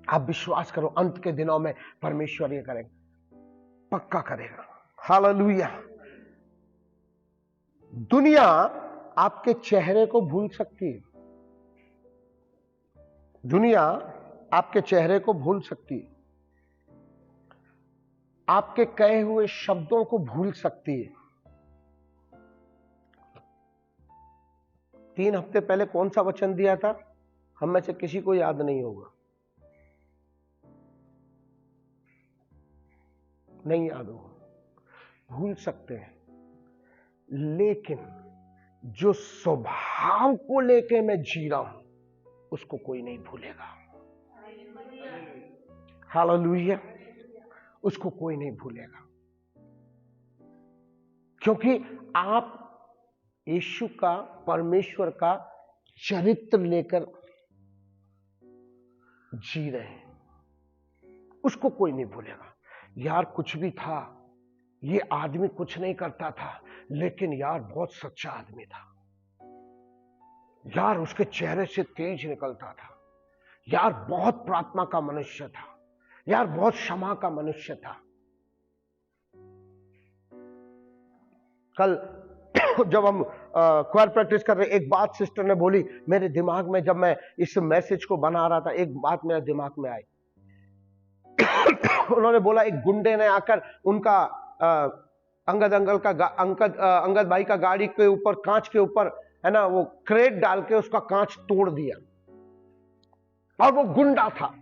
आप विश्वास करो, अंत के दिनों में परमेश्वर ये करेगा, पक्का करेगा। हालेलुया। दुनिया आपके चेहरे को भूल सकती है, दुनिया आपके चेहरे को भूल सकती है, आपके कहे हुए शब्दों को भूल सकती है। 3 हफ्ते पहले कौन सा वचन दिया था, हम में से किसी को याद नहीं होगा, नहीं याद होगा, भूल सकते हैं, लेकिन जो स्वभाव को लेके मैं जी रहा हूं उसको कोई नहीं भूलेगा। हालेलुया। उसको कोई नहीं भूलेगा, क्योंकि आप यीशु का, परमेश्वर का चरित्र लेकर जी रहे हैं, उसको कोई नहीं भूलेगा। यार कुछ भी था, ये आदमी कुछ नहीं करता था, लेकिन यार बहुत सच्चा आदमी था, यार उसके चेहरे से तेज निकलता था, यार बहुत प्रार्थना का मनुष्य था, यार बहुत क्षमा का मनुष्य था। कल जब हम क्वायर प्रैक्टिस कर रहे, एक बात सिस्टर ने बोली मेरे दिमाग में, जब मैं इस मैसेज को बना रहा था, एक बात मेरे दिमाग में आई। उन्होंने बोला एक गुंडे ने आकर उनका अंगद भाई का गाड़ी के ऊपर, कांच के ऊपर है ना, वो क्रेट डाल के उसका कांच तोड़ दिया, और वो गुंडा था।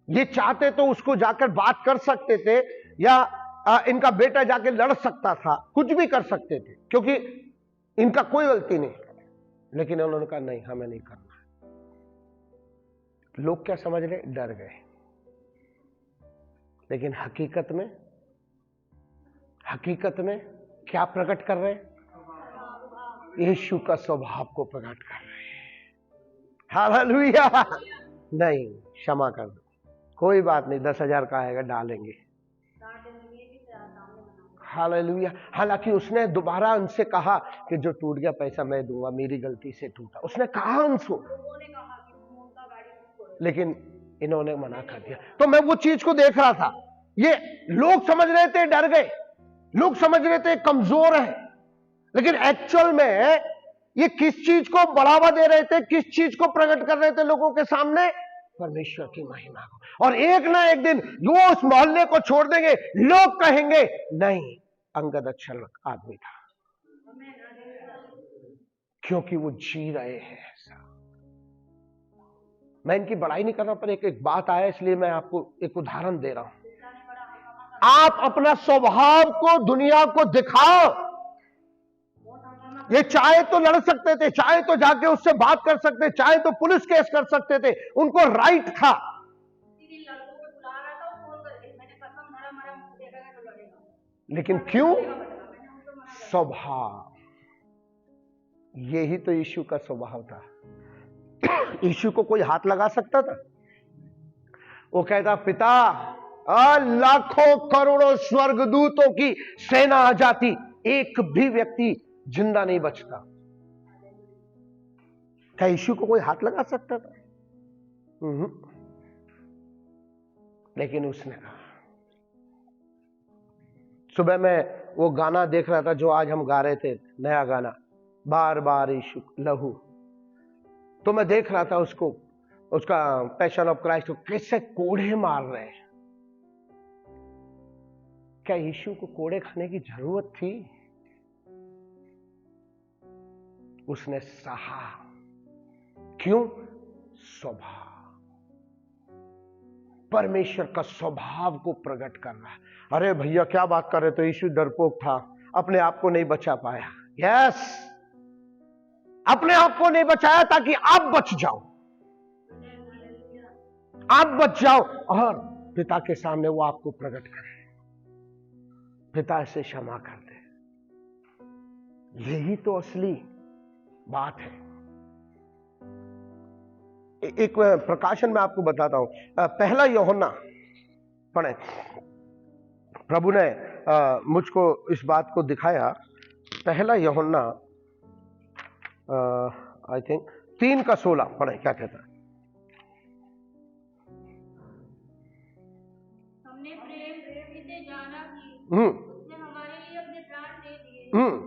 ये चाहते तो उसको जाकर बात कर सकते थे, या इनका बेटा जाके लड़ सकता था, कुछ भी कर सकते थे, क्योंकि इनका कोई गलती नहीं, लेकिन उन्होंने कहा नहीं, हमें नहीं करना। लोग क्या समझ रहे, डर गए, लेकिन हकीकत में क्या प्रकट कर रहे हैं, यीशु का स्वभाव को प्रकट कर रहे हैं। हालेलुया। नहीं, क्षमा कर दो, कोई बात नहीं, 10,000 का आएगा, डालेंगे। हालेलुया। हालांकि उसने दोबारा उनसे कहा कि जो टूट गया पैसा मैं दूंगा, मेरी गलती से टूटा, उसने कहा उनको, लेकिन इन्होंने मना कर दिया। तो मैं वो चीज को देख रहा था, ये लोग समझ रहे थे डर गए, लोग समझ रहे थे कमजोर है, लेकिन एक्चुअल में ये किस चीज को बढ़ावा दे रहे थे, किस चीज को प्रकट कर रहे थे लोगों के सामने, परमेश्वर की महिमा को। और एक ना एक दिन वो उस मोहल्ले को छोड़ देंगे, लोग कहेंगे नहीं, अंगद अच्छा आदमी था, क्योंकि वो जी रहे हैं ऐसा। मैं इनकी बड़ाई नहीं कर रहा, पर एक बात आया, इसलिए मैं आपको एक उदाहरण दे रहा हूं। आप अपना स्वभाव को दुनिया को दिखाओ। ये चाहे तो लड़ सकते थे, चाहे तो जाके उससे बात कर सकते, चाहे तो पुलिस केस कर सकते थे, उनको राइट था, लेकिन क्यों, स्वभाव। यही तो यीशु का स्वभाव था। यीशु को कोई हाथ लगा सकता था? वो कहता पिता, लाखों करोड़ों स्वर्गदूतों की सेना आ जाती, एक भी व्यक्ति जिंदा नहीं बचता। क्या यीशु को कोई हाथ लगा सकता था? लेकिन उसने कहा। सुबह में वो गाना देख रहा था जो आज हम गा रहे थे, नया गाना, बार बार यीशु लहू। तो मैं देख रहा था उसको, उसका पैशन ऑफ क्राइस्ट, कैसे कोड़े मार रहे हैं। क्या यीशु को कोड़े खाने की जरूरत थी? उसने सहा। क्यों? स्वभाव, परमेश्वर का स्वभाव को प्रकट कर रहा है। अरे भैया क्या बात कर रहे, तो यीशु डरपोक था, अपने आप को नहीं बचा पाया। यस, अपने आप को नहीं बचाया ताकि आप बच जाओ, आप बच जाओ, और पिता के सामने वो आपको प्रकट करे, पिता से क्षमा कर दे। यही तो असली बात है। एक प्रकाशन में आपको बताता हूं, पहला यूहन्ना पढ़े। प्रभु ने मुझको इस बात को दिखाया। पहला यूहन्ना आई थिंक 3:16 पढ़े, क्या कहता है? हमने प्रेम इसे जाना कि उसने हमारे लिए अपने प्राण दे दिए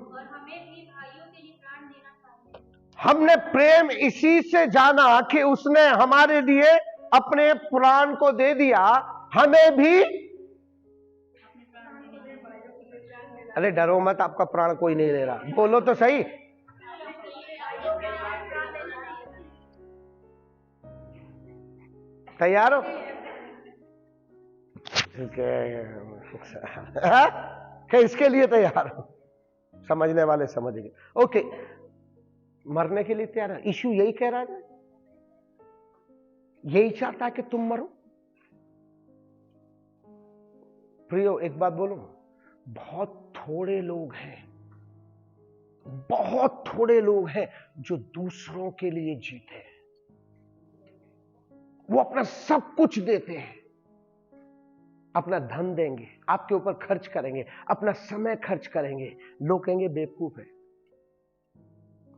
और हमें भी भाइयों के लिए प्राण देना चाहिए। हमने प्रेम इसी से जाना कि उसने हमारे लिए अपने प्राण को दे दिया, हमें भी। अरे डरो मत, आपका प्राण कोई नहीं ले रहा, बोलो तो सही। तैयार हो? कि इसके लिए तैयार हो? समझने वाले समझ गए। ओके, मरने के लिए तैयार है। यीशु यही कह रहा है, यही चाहता है कि तुम मरो। प्रियो, एक बात बोलो, बहुत थोड़े लोग हैं, बहुत थोड़े लोग हैं जो दूसरों के लिए जीते हैं। वो अपना सब कुछ देते हैं, अपना धन देंगे, आपके ऊपर खर्च करेंगे, अपना समय खर्च करेंगे। लोग कहेंगे बेवकूफ है।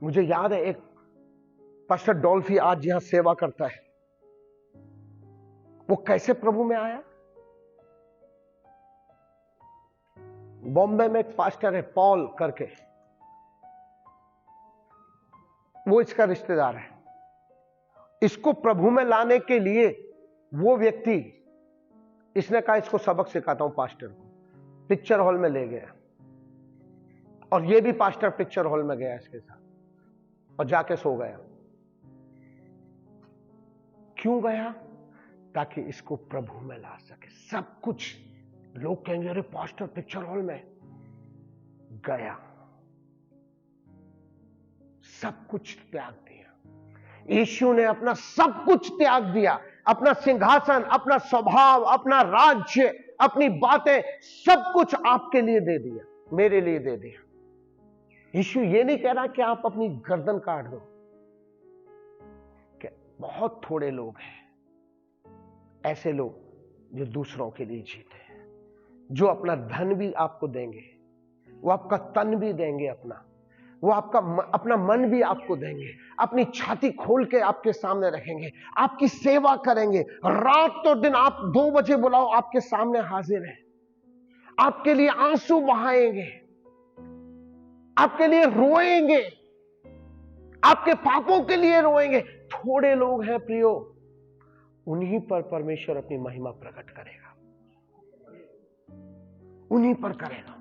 मुझे याद है, एक पास्टर डॉल्फी आज यहां सेवा करता है। वो कैसे प्रभु में आया? बॉम्बे में एक पास्टर है पॉल करके, वो इसका रिश्तेदार है। इसको प्रभु में लाने के लिए वो व्यक्ति, इसने कहा इसको सबक सिखाता हूं पास्टर को, पिक्चर हॉल में ले गया। और ये भी पास्टर पिक्चर हॉल में गया इसके साथ और जाके सो गया। क्यों गया? ताकि इसको प्रभु में ला सके। सब कुछ, लोग कहेंगे अरे पास्टर पिक्चर हॉल में गया, सब कुछ त्याग दिया। यीशु ने अपना सब कुछ त्याग दिया, अपना सिंहासन, अपना स्वभाव, अपना राज्य, अपनी बातें, सब कुछ आपके लिए दे दिया, मेरे लिए दे दिया। यीशु ये नहीं कह रहा कि आप अपनी गर्दन काट दो। बहुत थोड़े लोग हैं ऐसे लोग जो दूसरों के लिए जीते हैं, जो अपना धन भी आपको देंगे, वो आपका तन भी देंगे, वो आपका अपना मन भी आपको देंगे, अपनी छाती खोल के आपके सामने रखेंगे, आपकी सेवा करेंगे। रात तो दिन आप 2 बजे बुलाओ, आपके सामने हाजिर है, आपके लिए आंसू बहाएंगे, आपके लिए रोएंगे, आपके पापों के लिए रोएंगे। थोड़े लोग हैं प्रियो, उन्हीं पर परमेश्वर अपनी महिमा प्रकट करेगा, उन्हीं पर करेगा।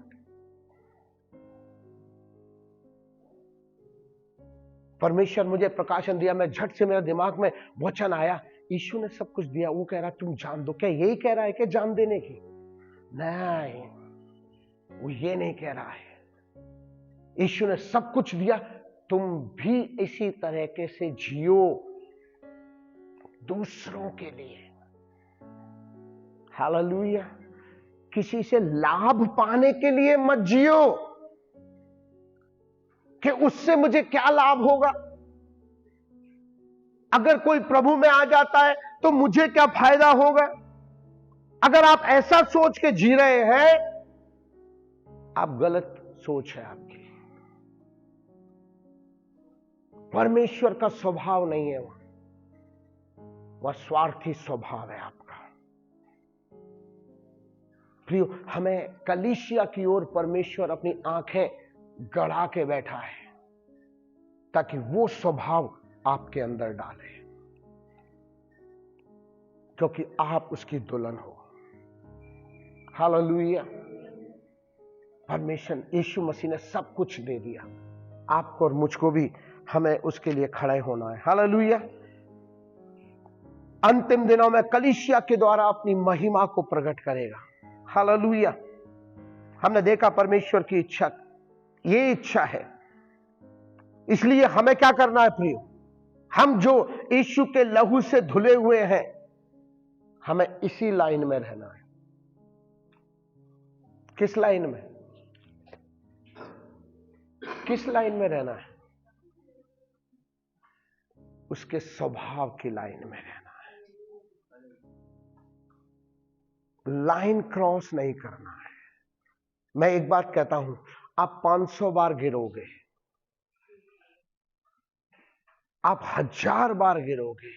परमेश्वर मुझे प्रकाशन दिया, मैं झट से मेरे दिमाग में वचन आया, यीशु ने सब कुछ दिया, वो कह रहा तुम जान दो। क्या यही कह रहा है कि जान देने की? नहीं, वो ये नहीं कह रहा है। यीशु ने सब कुछ दिया, तुम भी इसी तरीके से जियो दूसरों के लिए। हालेलुया। किसी से लाभ पाने के लिए मत जियो कि उससे मुझे क्या लाभ होगा। अगर कोई प्रभु में आ जाता है तो मुझे क्या फायदा होगा। अगर आप ऐसा सोच के जी रहे हैं, आप गलत सोच है आपकी। परमेश्वर का स्वभाव नहीं है वह स्वार्थी स्वभाव है आपका। प्रियो, हमें कलीसिया की ओर परमेश्वर अपनी आंखें गड़ा के बैठा है ताकि वो स्वभाव आपके अंदर डाले, क्योंकि आप उसकी दुल्हन हो। हालेलुया। परमेश्वर यीशु मसीह ने सब कुछ दे दिया, आपको और मुझको भी हमें उसके लिए खड़े होना है। हालेलुया। अंतिम दिनों में कलीसिया के द्वारा अपनी महिमा को प्रकट करेगा। हालेलुया। हमने देखा परमेश्वर की इच्छा, ये इच्छा है। इसलिए हमें क्या करना है प्रियो? हम जो यीशु के लहू से धुले हुए हैं, हमें इसी लाइन में रहना है। किस लाइन में? किस लाइन में रहना है? उसके स्वभाव की लाइन में रहना है। लाइन क्रॉस नहीं करना है। मैं एक बात कहता हूं, आप 500 बार गिरोगे, आप 1000 बार गिरोगे,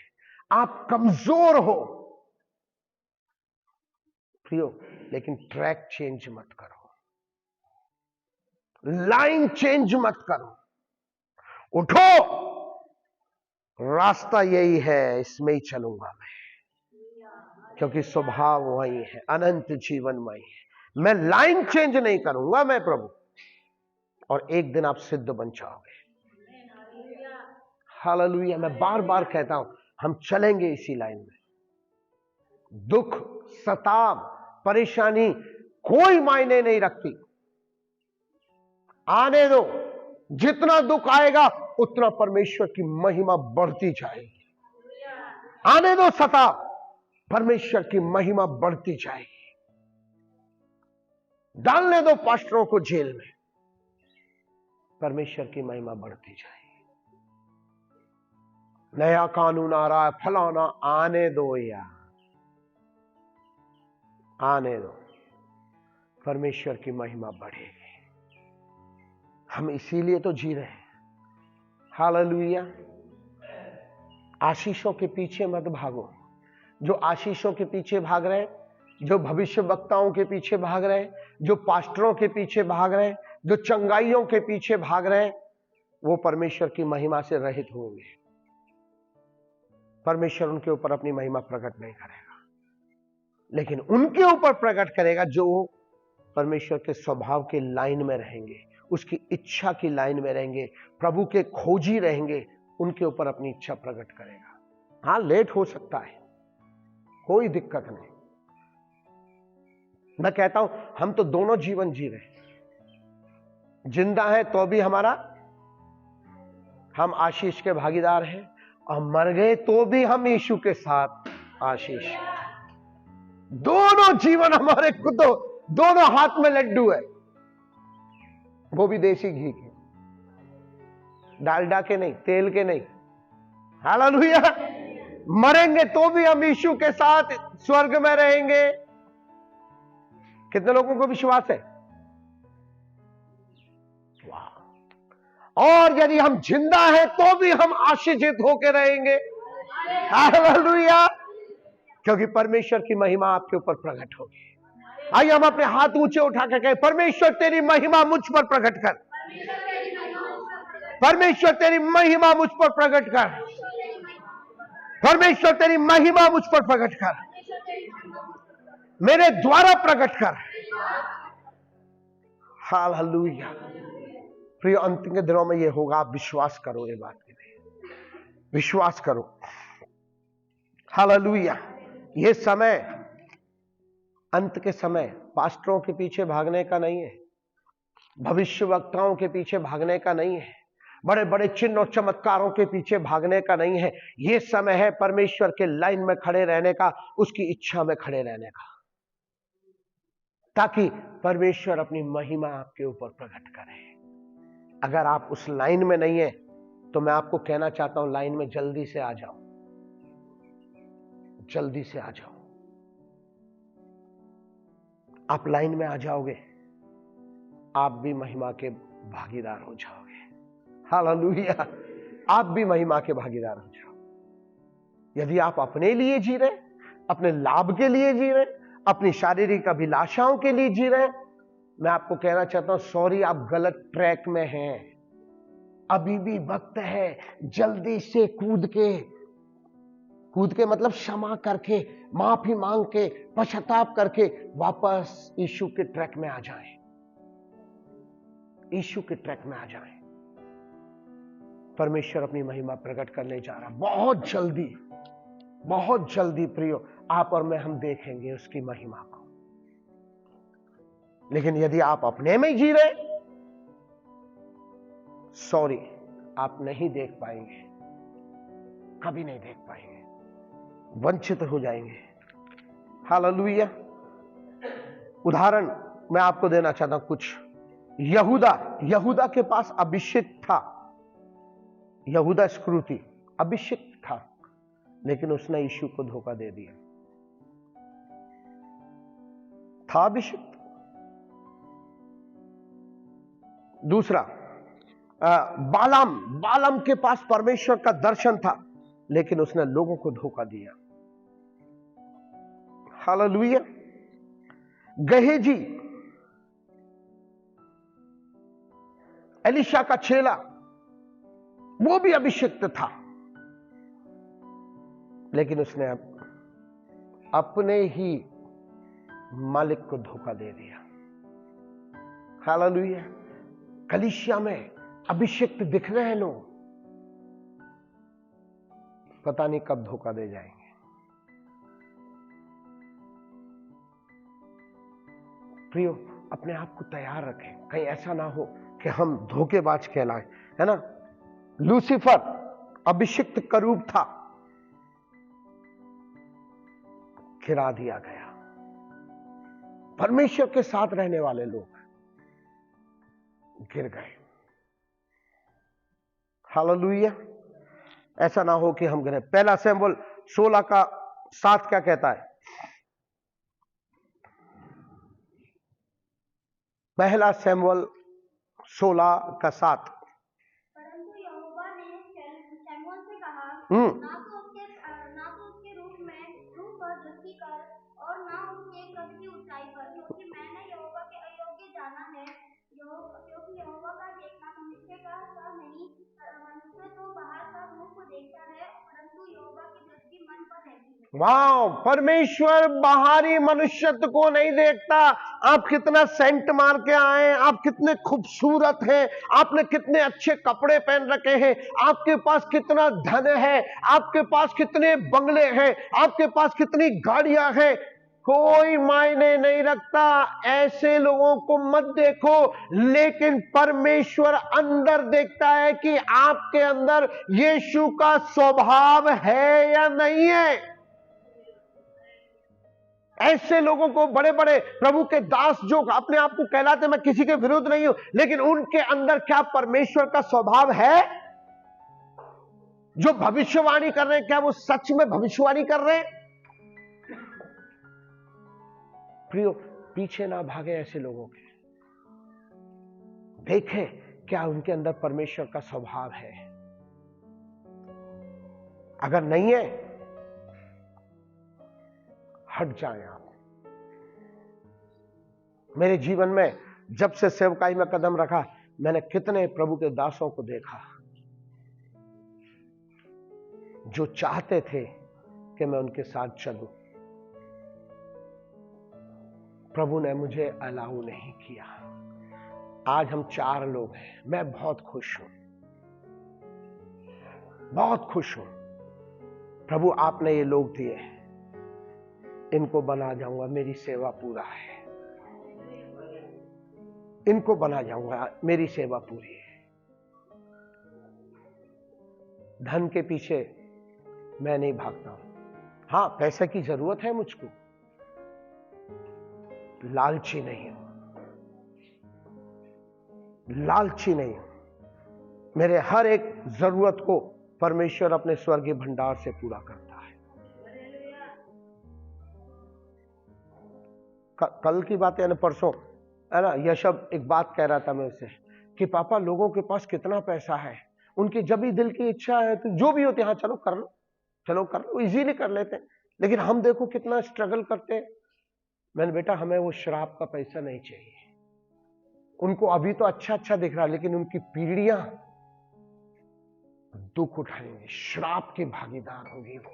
आप कमजोर हो, प्रियो, लेकिन ट्रैक चेंज मत करो, लाइन चेंज मत करो। उठो, रास्ता यही है, इसमें ही चलूंगा मैं, क्योंकि स्वभाव वही है, अनंत जीवन वही है। मैं लाइन चेंज नहीं करूंगा मैं प्रभु, और एक दिन आप सिद्ध बन जाओगे। हालेलुया। मैं बार बार कहता हूं, हम चलेंगे इसी लाइन में। दुख, सताव, परेशानी कोई मायने नहीं रखती, आने दो। जितना दुख आएगा उतना परमेश्वर की महिमा बढ़ती जाएगी। आने दो सताव, परमेश्वर की महिमा बढ़ती जाएगी। डालने दो पास्टरों को जेल में, परमेश्वर की महिमा बढ़ती जाएगी। नया कानून आ रहा है, फलाना, आने दो यार, आने दो, परमेश्वर की महिमा बढ़ेगी। हम इसीलिए तो जी रहे हैं। हालेलुया। आशीषों के पीछे मत भागो। जो आशीषों के पीछे भाग रहे हैं, जो भविष्य वक्ताओं के पीछे भाग रहे हैं, जो पास्टरों के पीछे भाग रहे हैं, जो चंगाइयों के पीछे भाग रहे हैं, वो परमेश्वर की महिमा से रहित होंगे। परमेश्वर उनके ऊपर अपनी महिमा प्रकट नहीं करेगा, लेकिन उनके ऊपर प्रकट करेगा जो परमेश्वर के स्वभाव के लाइन में रहेंगे, उसकी इच्छा की लाइन में रहेंगे, प्रभु के खोजी रहेंगे, उनके ऊपर अपनी इच्छा प्रकट करेगा। हां, लेट हो सकता है, कोई दिक्कत नहीं। मैं कहता हूं, हम तो दोनों जीवन जी रहे हैं। जिंदा है तो भी हम आशीष के भागीदार हैं, और मर गए तो भी हम यीशु के साथ आशीष। दोनों जीवन हमारे को तो दोनों हाथ में लड्डू है, वो भी देसी घी के, डालडा के नहीं, तेल के नहीं। हालेलुया। मरेंगे तो भी हम यीशु के साथ स्वर्ग में रहेंगे। कितने लोगों को विश्वास है? वाह। और यदि हम जिंदा हैं तो भी हम आशीषित होकर रहेंगे। हालेलुया। क्योंकि परमेश्वर की महिमा आपके ऊपर प्रकट होगी। आइए हम अपने हाथ ऊंचे उठाकर कहें, परमेश्वर तेरी महिमा मुझ पर प्रकट कर, परमेश्वर तेरी महिमा मुझ पर प्रकट कर, परमेश्वर तेरी महिमा मुझ पर प्रकट कर, मेरे द्वारा प्रकट कर। हालेलुया। प्रिय, अंतिम के दिनों में यह होगा, आप विश्वास करो, ये बात के लिए विश्वास करो। हालेलुया। ये समय, अंत के समय, पास्टरों के पीछे भागने का नहीं है, भविष्य वक्ताओं के पीछे भागने का नहीं है, बड़े बड़े चिन्ह और चमत्कारों के पीछे भागने का नहीं है। यह समय है परमेश्वर के लाइन में खड़े रहने का, उसकी इच्छा में खड़े रहने का, ताकि परमेश्वर अपनी महिमा आपके ऊपर प्रकट करे। अगर आप उस लाइन में नहीं है तो मैं आपको कहना चाहता हूं, लाइन में जल्दी से आ जाओ, जल्दी से आ जाओ। आप लाइन में आ जाओगे, आप भी महिमा के भागीदार हो जाओगे। हालेलुया। आप भी महिमा के भागीदार हो जाओ। यदि आप अपने लिए जी रहे, अपने लाभ के लिए जी रहे, अपनी शारीरिक अभिलाषाओं के लिए जी रहे, मैं आपको कहना चाहता हूं, सॉरी, आप गलत ट्रैक में हैं। अभी भी वक्त है, जल्दी से कूद के मतलब क्षमा करके, माफी मांग के, पश्चाताप करके वापस यीशु के ट्रैक में आ जाएं, यीशु के ट्रैक में आ जाएं। परमेश्वर अपनी महिमा प्रकट करने जा रहा, बहुत जल्दी, बहुत जल्दी प्रियो, आप और मैं, हम देखेंगे उसकी महिमा को। लेकिन यदि आप अपने में जी रहे, सॉरी, आप नहीं देख पाएंगे, कभी नहीं देख पाएंगे, वंचित हो जाएंगे। हालेलुया। उदाहरण मैं आपको देना चाहता हूं कुछ। यहूदा के पास अभिषेक था, यहूदा इस्करियोती अभिषेक था, लेकिन उसने यीशु को धोखा दे दिया। था अभिषेक। दूसरा, बालाम के पास परमेश्वर का दर्शन था, लेकिन उसने लोगों को धोखा दिया। हालेलुया। गहेजी, एलिशा का चेला, वो भी अभिषिक्त था, लेकिन उसने अपने ही मालिक को धोखा दे दिया। हालेलुया। कलीसिया में अभिषिक्त दिख रहे हैं लोग, पता नहीं कब धोखा दे जाएंगे। प्रियो, अपने आप को तैयार रखें, कहीं ऐसा ना हो कि हम धोखेबाज कहलाएं, है ना। लूसीफर अभिषिक्त करूब था, गिरा दिया गया। परमेश्वर के साथ रहने वाले लोग गिर गए। हालेलुया। ऐसा ना हो कि हम गिरे। पहला शमूएल 16:7 क्या कहता है? पहला शमूएल 16:7। परंतु यहोवा ने शमूएल से कहा, ना तो उसके रूप पर दृष्टि कर और ना उसके कद की ऊंचाई पर, क्योंकि मैंने यहोवा के अयोग्य जाना है। क्योंकि यहोवा का देखना मनुष्य का सा नहीं, मनुष्य तो बाहर का रूप को देखता है, परंतु यहोवा की दृष्टि मन पर रहती है। वाह, परमेश्वर बाहरी मनुष्यत्व को नहीं देखता। आप कितना सेंट मार के आए, आप कितने खूबसूरत हैं, आपने कितने अच्छे कपड़े पहन रखे हैं, आपके पास कितना धन है, आपके पास कितने बंगले हैं, आपके पास कितनी गाड़ियां हैं, कोई मायने नहीं रखता। ऐसे लोगों को मत देखो, लेकिन परमेश्वर अंदर देखता है कि आपके अंदर यीशु का स्वभाव है या नहीं है। ऐसे लोगों को, बड़े बड़े प्रभु के दास जो अपने आप को कहलाते, मैं किसी के विरुद्ध नहीं हूं, लेकिन उनके अंदर क्या परमेश्वर का स्वभाव है? जो भविष्यवाणी कर रहे हैं, क्या वो सच में भविष्यवाणी कर रहे हैं? प्रियो, पीछे ना भागे ऐसे लोगों के। देखें क्या उनके अंदर परमेश्वर का स्वभाव है। अगर नहीं है, हट जाएं आप। मेरे जीवन में जब से सेवकाई में कदम रखा, मैंने कितने प्रभु के दासों को देखा जो चाहते थे कि मैं उनके साथ चलूं, प्रभु ने मुझे अलाउ नहीं किया। आज हम 4 लोग हैं, मैं बहुत खुश हूं, बहुत खुश हूं। प्रभु आपने ये लोग दिए, इनको बना जाऊंगा, मेरी सेवा पूरा है, इनको बना जाऊंगा, मेरी सेवा पूरी है। धन के पीछे मैं नहीं भागता हूं। हां, पैसे की जरूरत है मुझको, लालची नहीं हूं, लालची नहीं हूं। मेरे हर एक जरूरत को परमेश्वर अपने स्वर्गीय भंडार से पूरा करता है। कल की बात है ना, परसों है ना, यशब एक बात कह रहा था मैं उससे कि पापा, लोगों के पास कितना पैसा है, उनकी जब भी दिल की इच्छा है तो जो भी होती है, हाँ चलो कर लो, चलो कर लो, इजीली कर लेते हैं, लेकिन हम देखो कितना स्ट्रगल करते हैं। मैंने, बेटा हमें वो शराब का पैसा नहीं चाहिए। उनको अभी तो अच्छा अच्छा दिख रहा है, लेकिन उनकी पीढ़ियां दुख उठाएंगे, श्राप की भागीदार होगी वो।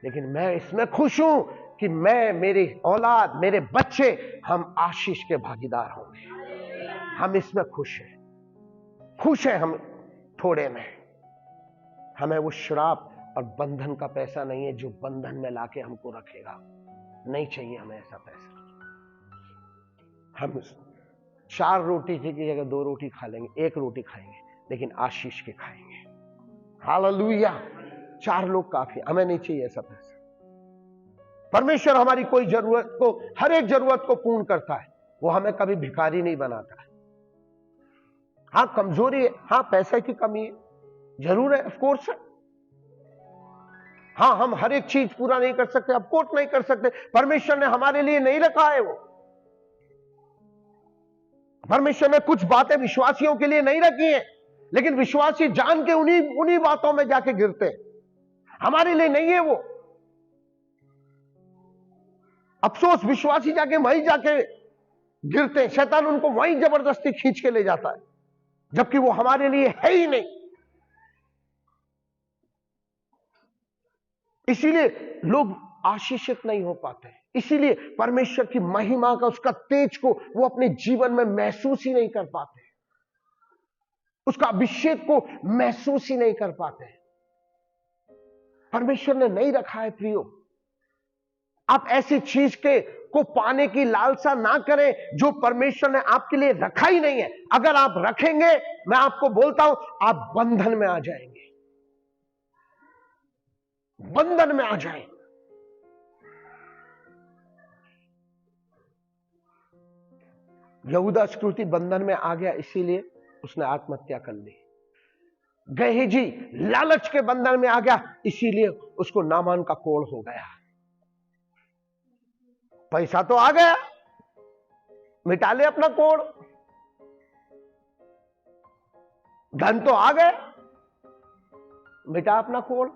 लेकिन मैं इसमें खुश हूं कि मैं, मेरी औलाद, मेरे बच्चे, हम आशीष के भागीदार होंगे। हम इसमें खुश हैं, खुश हैं हम थोड़े में। हमें वो श्राप और बंधन का पैसा नहीं है जो बंधन में लाके हमको रखेगा। नहीं चाहिए हमें ऐसा पैसा। हम 4 रोटी की जगह 2 रोटी खा लेंगे, 1 रोटी खाएंगे, लेकिन आशीष के खाएंगे। हालेलुया। 4 लोग काफी, हमें नहीं चाहिए ऐसा पैसा। परमेश्वर हमारी कोई जरूरत को, हर एक जरूरत को पूर्ण करता है। वो हमें कभी भिखारी नहीं बनाता है। हाँ, कमजोरी है, हाँ पैसे की कमी है, जरूर है, ऑफ कोर्स है। हाँ, हम हर एक चीज पूरा नहीं कर सकते, ऑफ कोर्स नहीं कर सकते। परमेश्वर ने हमारे लिए नहीं रखा है वो। परमेश्वर ने कुछ बातें विश्वासियों के लिए नहीं रखी हैं, लेकिन विश्वासी जान के उन्हीं बातों में जाके गिरते हैं। हमारे लिए नहीं है वो। अफसोस विश्वासी जाके वहीं जाके गिरते हैं, शैतान उनको वहीं जबरदस्ती खींच के ले जाता है, जबकि वो हमारे लिए है ही नहीं। इसीलिए लोग आशीषित नहीं हो पाते, इसीलिए परमेश्वर की महिमा का, उसका तेज को वो अपने जीवन में महसूस ही नहीं कर पाते, उसका अभिषेक को महसूस ही नहीं कर पाते। परमेश्वर ने नहीं रखा है प्रियो। आप ऐसी चीज को पाने की लालसा ना करें जो परमेश्वर ने आपके लिए रखा ही नहीं है। अगर आप रखेंगे, मैं आपको बोलता हूं, आप बंधन में आ जाएंगे, बंधन में आ जाएंगे। यहूदा इस्करियोती बंधन में आ गया, इसीलिए उसने आत्महत्या कर ली। गेहजी लालच के बंधन में आ गया, इसीलिए उसको नामान का कोढ़ हो गया। पैसा तो आ गया, मिटा ले अपना कोढ़, धन तो आ गए, मिटा अपना कोढ़।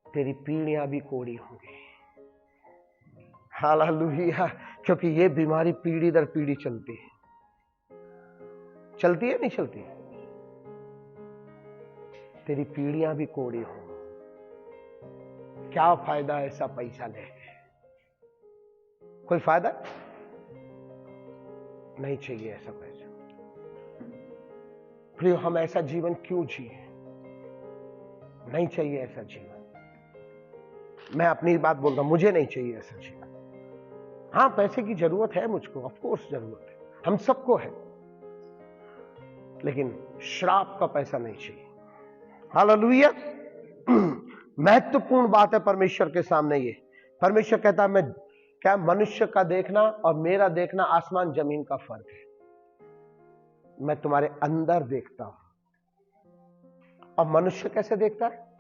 तेरी पीढ़ियां भी कोढ़ी होंगी। हालेलुया। क्योंकि ये बीमारी पीढ़ी दर पीढ़ी चलती है। चलती है नहीं चलती? तेरी पीढ़ियां भी कोढ़ी हो। क्या फायदा ऐसा पैसा लेके? कोई फायदा नहीं चाहिए ऐसा पैसा। प्रिय, हम ऐसा जीवन क्यों जिए? नहीं चाहिए ऐसा जीवन। मैं अपनी बात बोल रहा हूं, मुझे नहीं चाहिए ऐसा जीवन। हां, पैसे की जरूरत है मुझको, ऑफ कोर्स जरूरत है, हम सबको है, लेकिन श्राप का पैसा नहीं चाहिए। हालेलुया। महत्वपूर्ण बात है परमेश्वर के सामने ये। परमेश्वर कहता है, मैं क्या, मनुष्य का देखना और मेरा देखना आसमान जमीन का फर्क है। मैं तुम्हारे अंदर देखता हूं, और मनुष्य कैसे देखता है?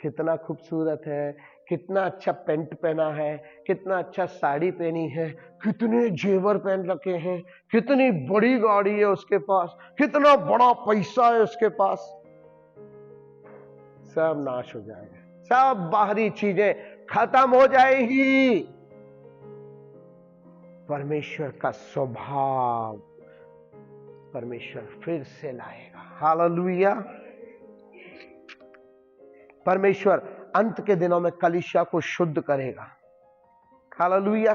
कितना खूबसूरत है, कितना अच्छा पेंट पहना है, कितना अच्छा साड़ी पहनी है, कितने जेवर पहन रखे हैं, कितनी बड़ी गाड़ी है उसके पास, कितना बड़ा पैसा है उसके पास। सब नाश हो जाएगा, सब बाहरी चीजें खत्म हो जाएगी। परमेश्वर का स्वभाव परमेश्वर फिर से लाएगा। हालेलुया। परमेश्वर अंत के दिनों में कलीसिया को शुद्ध करेगा। हालेलुया।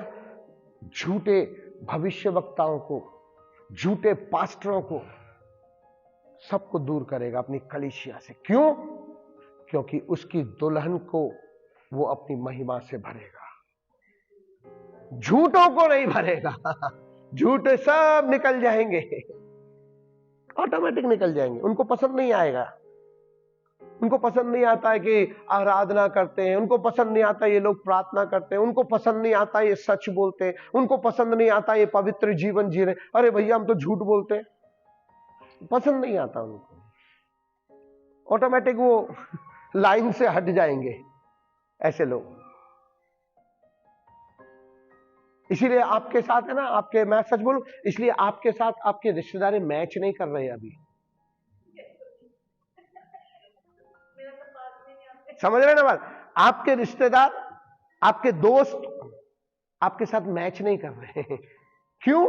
झूठे भविष्यवक्ताओं को, झूठे पास्टरों को, सबको दूर करेगा अपनी कलीसिया से। क्यों? क्योंकि उसकी दुल्हन को वो अपनी महिमा से भरेगा, झूठों को नहीं भरेगा। झूठे सब निकल जाएंगे, ऑटोमेटिक निकल जाएंगे। उनको पसंद नहीं आएगा। उनको पसंद नहीं आता है कि आराधना करते हैं, उनको पसंद नहीं आता ये लोग प्रार्थना करते हैं, उनको पसंद नहीं आता ये सच बोलते हैं, उनको पसंद नहीं आता ये पवित्र जीवन जी रहे। अरे भैया, हम तो झूठ बोलते हैं। पसंद नहीं आता उनको, ऑटोमेटिक वो लाइन से हट जाएंगे ऐसे लोग। इसीलिए आपके साथ है ना, आपके, मैं सच बोलूं, इसलिए आपके साथ आपके रिश्तेदार मैच नहीं कर रहे अभी। समझ रहे ना बात? आपके रिश्तेदार, आपके दोस्त आपके साथ मैच नहीं कर रहे हैं। क्यों?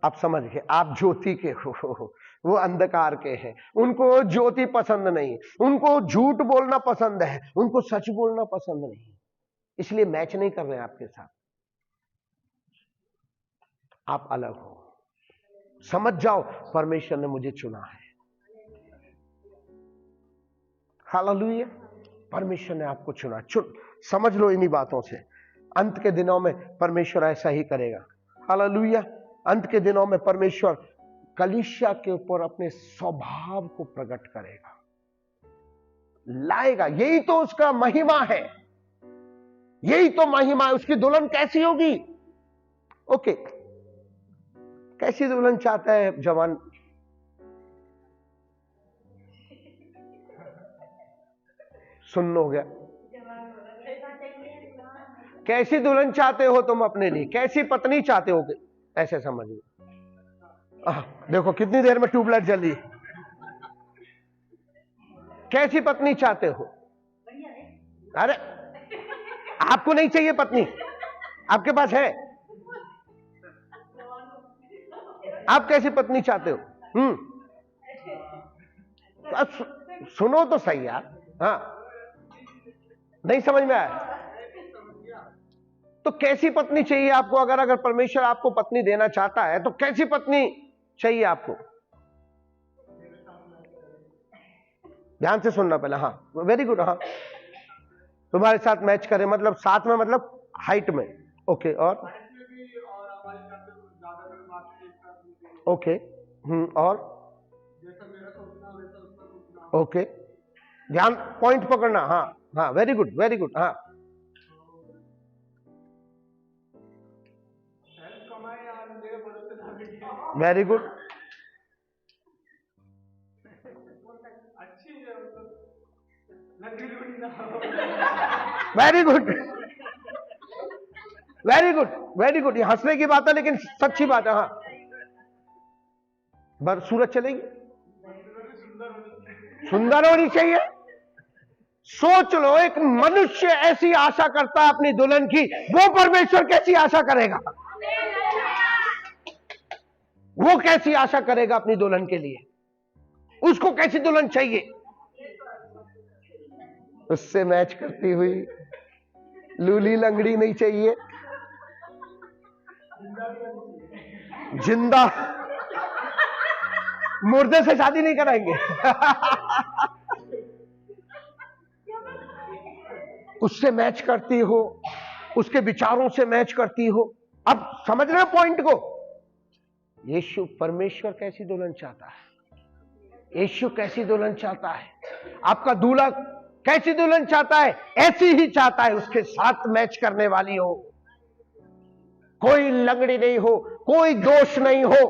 आप समझ गए, आप ज्योति के हो, वो अंधकार के हैं। उनको ज्योति पसंद नहीं, उनको झूठ बोलना पसंद है, उनको सच बोलना पसंद नहीं, इसलिए मैच नहीं कर रहे हैं आपके साथ। आप अलग हो। समझ जाओ, परमेश्वर ने मुझे चुना है। हालेलुया। परमेश्वर ने आपको चुना। समझ लो इन्हीं बातों से। अंत के दिनों में परमेश्वर ऐसा ही करेगा। हालेलुया। अंत के दिनों में परमेश्वर कलीसिया के ऊपर अपने स्वभाव को प्रकट करेगा, लाएगा। यही तो उसका महिमा है, यही तो महिमा है। उसकी दुल्हन कैसी होगी? ओके, कैसी दुल्हन चाहता है जवान? सुन हो गया। कैसी दुल्हन चाहते हो तुम अपने लिए? कैसी पत्नी चाहते हो? ऐसे समझिए। देखो कितनी देर में ट्यूबलाइट जली। कैसी पत्नी चाहते हो? अरे आपको नहीं चाहिए पत्नी, आपके पास है। आप कैसी पत्नी चाहते हो? अब सुनो तो सही यार। हाँ, नहीं समझ में आया तो कैसी पत्नी चाहिए आपको? अगर परमेश्वर आपको पत्नी देना चाहता है तो कैसी पत्नी चाहिए आपको? ध्यान से सुनना पहले। हाँ, वेरी गुड। हाँ, तुम्हारे साथ मैच करे, मतलब साथ में, मतलब हाइट में। ओके, और ओके, और ओके, ध्यान, पॉइंट पकड़ना। हाँ हाँ, वेरी गुड, वेरी गुड। हाँ, very good, very good, very good, very good. ये हंसने की बात है लेकिन सच्ची बात है। हाँ, बस सूरज चलेगी, सुंदर होनी चाहिए। सोच लो, एक मनुष्य ऐसी आशा करता है अपनी दुल्हन की, वो परमेश्वर कैसी आशा करेगा? वो कैसी आशा करेगा अपनी दुल्हन के लिए? उसको कैसी दुल्हन चाहिए? उससे मैच करती हुई, लूली लंगड़ी नहीं चाहिए, जिंदा। मुर्दे से शादी नहीं कराएंगे। उससे मैच करती हो, उसके विचारों से मैच करती हो। अब समझ रहे हो पॉइंट को? यीशु परमेश्वर कैसी दुल्हन चाहता है? यीशु कैसी दुल्हन चाहता है? आपका दूल्हा कैसी दुल्हन चाहता है? ऐसी ही चाहता है, उसके साथ मैच करने वाली हो, कोई लंगड़ी नहीं हो, कोई दोष नहीं हो,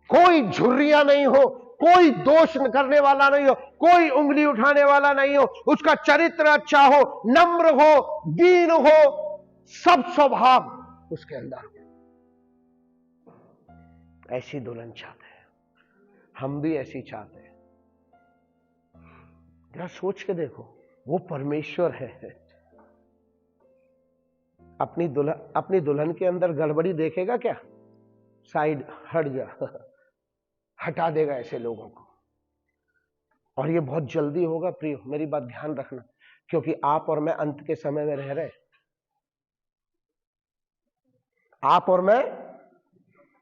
कोई झुर्रियां नहीं हो, कोई दोष करने वाला नहीं हो, कोई उंगली उठाने वाला नहीं हो, उसका चरित्र अच्छा हो, नम्र हो, दीन हो, सब स्वभाव उसके अंदर। ऐसी दुल्हन चाहते हैं, हम भी ऐसी चाहते हैं। जरा सोच के देखो, वो परमेश्वर है। अपनी दुल्हन के अंदर गड़बड़ी देखेगा क्या? साइड हट जा, हटा देगा ऐसे लोगों को। और ये बहुत जल्दी होगा प्रिय, मेरी बात ध्यान रखना, क्योंकि आप और मैं अंत के समय में रह रहे। आप और मैं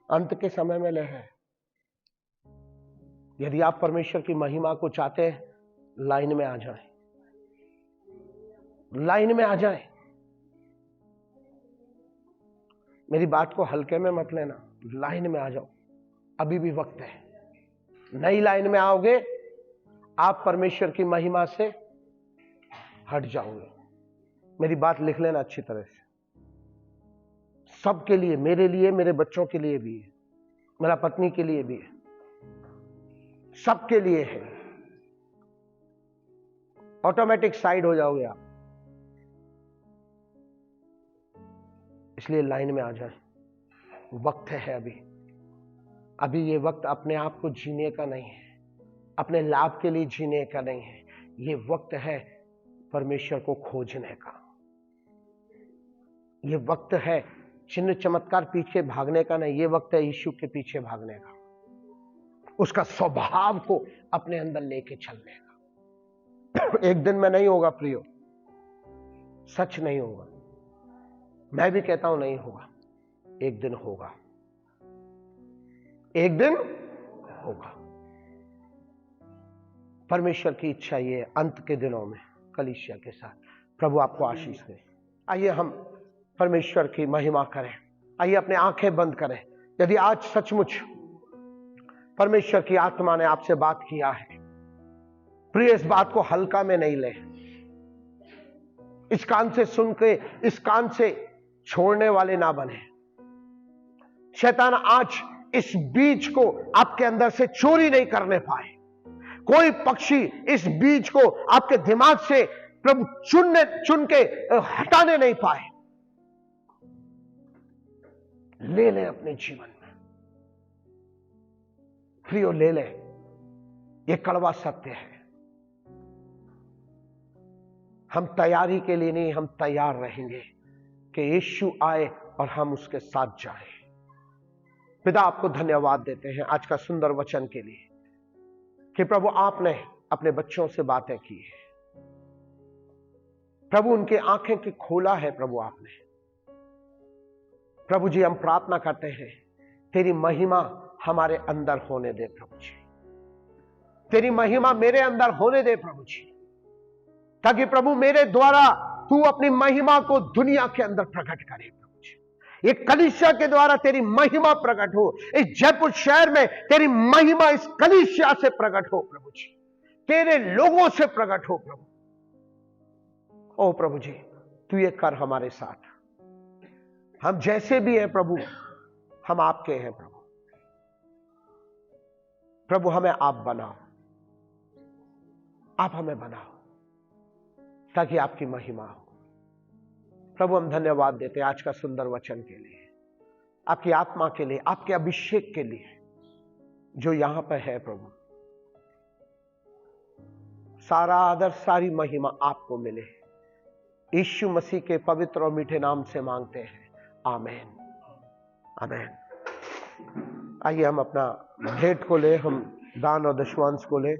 अंत के समय में रह रहे। यदि आप परमेश्वर की महिमा को चाहते हैं, लाइन में आ जाएं, लाइन में आ जाएं। मेरी बात को हल्के में मत लेना, लाइन में आ जाओ, अभी भी वक्त है। नई लाइन में आओगे, आप परमेश्वर की महिमा से हट जाओगे। मेरी बात लिख लेना अच्छी तरह से, सबके लिए, मेरे लिए, मेरे बच्चों के लिए भी है, मेरा पत्नी के लिए भी है, सबके लिए है। ऑटोमेटिक साइड हो जाओगे आप, इसलिए लाइन में आ जाए। वक्त है अभी ये वक्त अपने आप को जीने का नहीं है, अपने लाभ के लिए जीने का नहीं है। ये वक्त है परमेश्वर को खोजने का। ये वक्त है चिन्ह चमत्कार पीछे भागने का नहीं, ये वक्त है यीशु के पीछे भागने का, उसका स्वभाव को अपने अंदर लेके चलने का। एक दिन में नहीं होगा प्रियो, सच नहीं होगा, मैं भी कहता हूं नहीं होगा, एक दिन होगा, एक दिन होगा। परमेश्वर की इच्छा ये अंत के दिनों में कलीसिया के साथ। प्रभु आपको आशीष दे। आइए हम परमेश्वर की महिमा करें, आइए अपने आंखें बंद करें। यदि आज सचमुच परमेश्वर की आत्मा ने आपसे बात किया है, प्रिय इस बात को हल्का में नहीं ले। इस कान से सुन के इस कान से छोड़ने वाले ना बने। शैतान आज इस बीज को आपके अंदर से चोरी नहीं करने पाए। कोई पक्षी इस बीज को आपके दिमाग से प्रभु चुन के हटाने नहीं पाए। ले ले अपने जीवन में प्रियो, ले ले, ये कड़वा सत्य है। हम तैयारी के लिए नहीं, हम तैयार रहेंगे कि यीशु आए और हम उसके साथ जाएं। पिता, आपको धन्यवाद देते हैं आज का सुंदर वचन के लिए कि प्रभु आपने अपने बच्चों से बातें की है। प्रभु उनके आंखें की खोला है प्रभु आपने। प्रभु जी, हम प्रार्थना करते हैं तेरी महिमा हमारे अंदर होने दे प्रभु जी। तेरी महिमा मेरे अंदर होने दे प्रभु जी, ताकि प्रभु मेरे द्वारा तू अपनी महिमा को दुनिया के अंदर प्रकट करे प्रभु जी। ये कलीसिया के द्वारा तेरी महिमा प्रकट हो, इस जयपुर शहर में तेरी महिमा इस कलीसिया से प्रकट हो प्रभु जी, तेरे लोगों से प्रकट हो प्रभु। ओ प्रभु जी, तू ये कर हमारे साथ। हम जैसे भी हैं प्रभु, हम आपके हैं प्रभु। प्रभु हमें आप बनाओ, आप हमें बनाओ ताकि आपकी महिमा हो। प्रभु हम धन्यवाद देते हैं आज का सुंदर वचन के लिए, आपकी आत्मा के लिए, आपके अभिषेक के लिए जो यहां पर है प्रभु। सारा आदर, सारी महिमा आपको मिले। यीशु मसीह के पवित्र और मीठे नाम से मांगते हैं, आमीन, आमीन। आइए हम अपना भेंट को ले, हम दान और दशवांश को ले।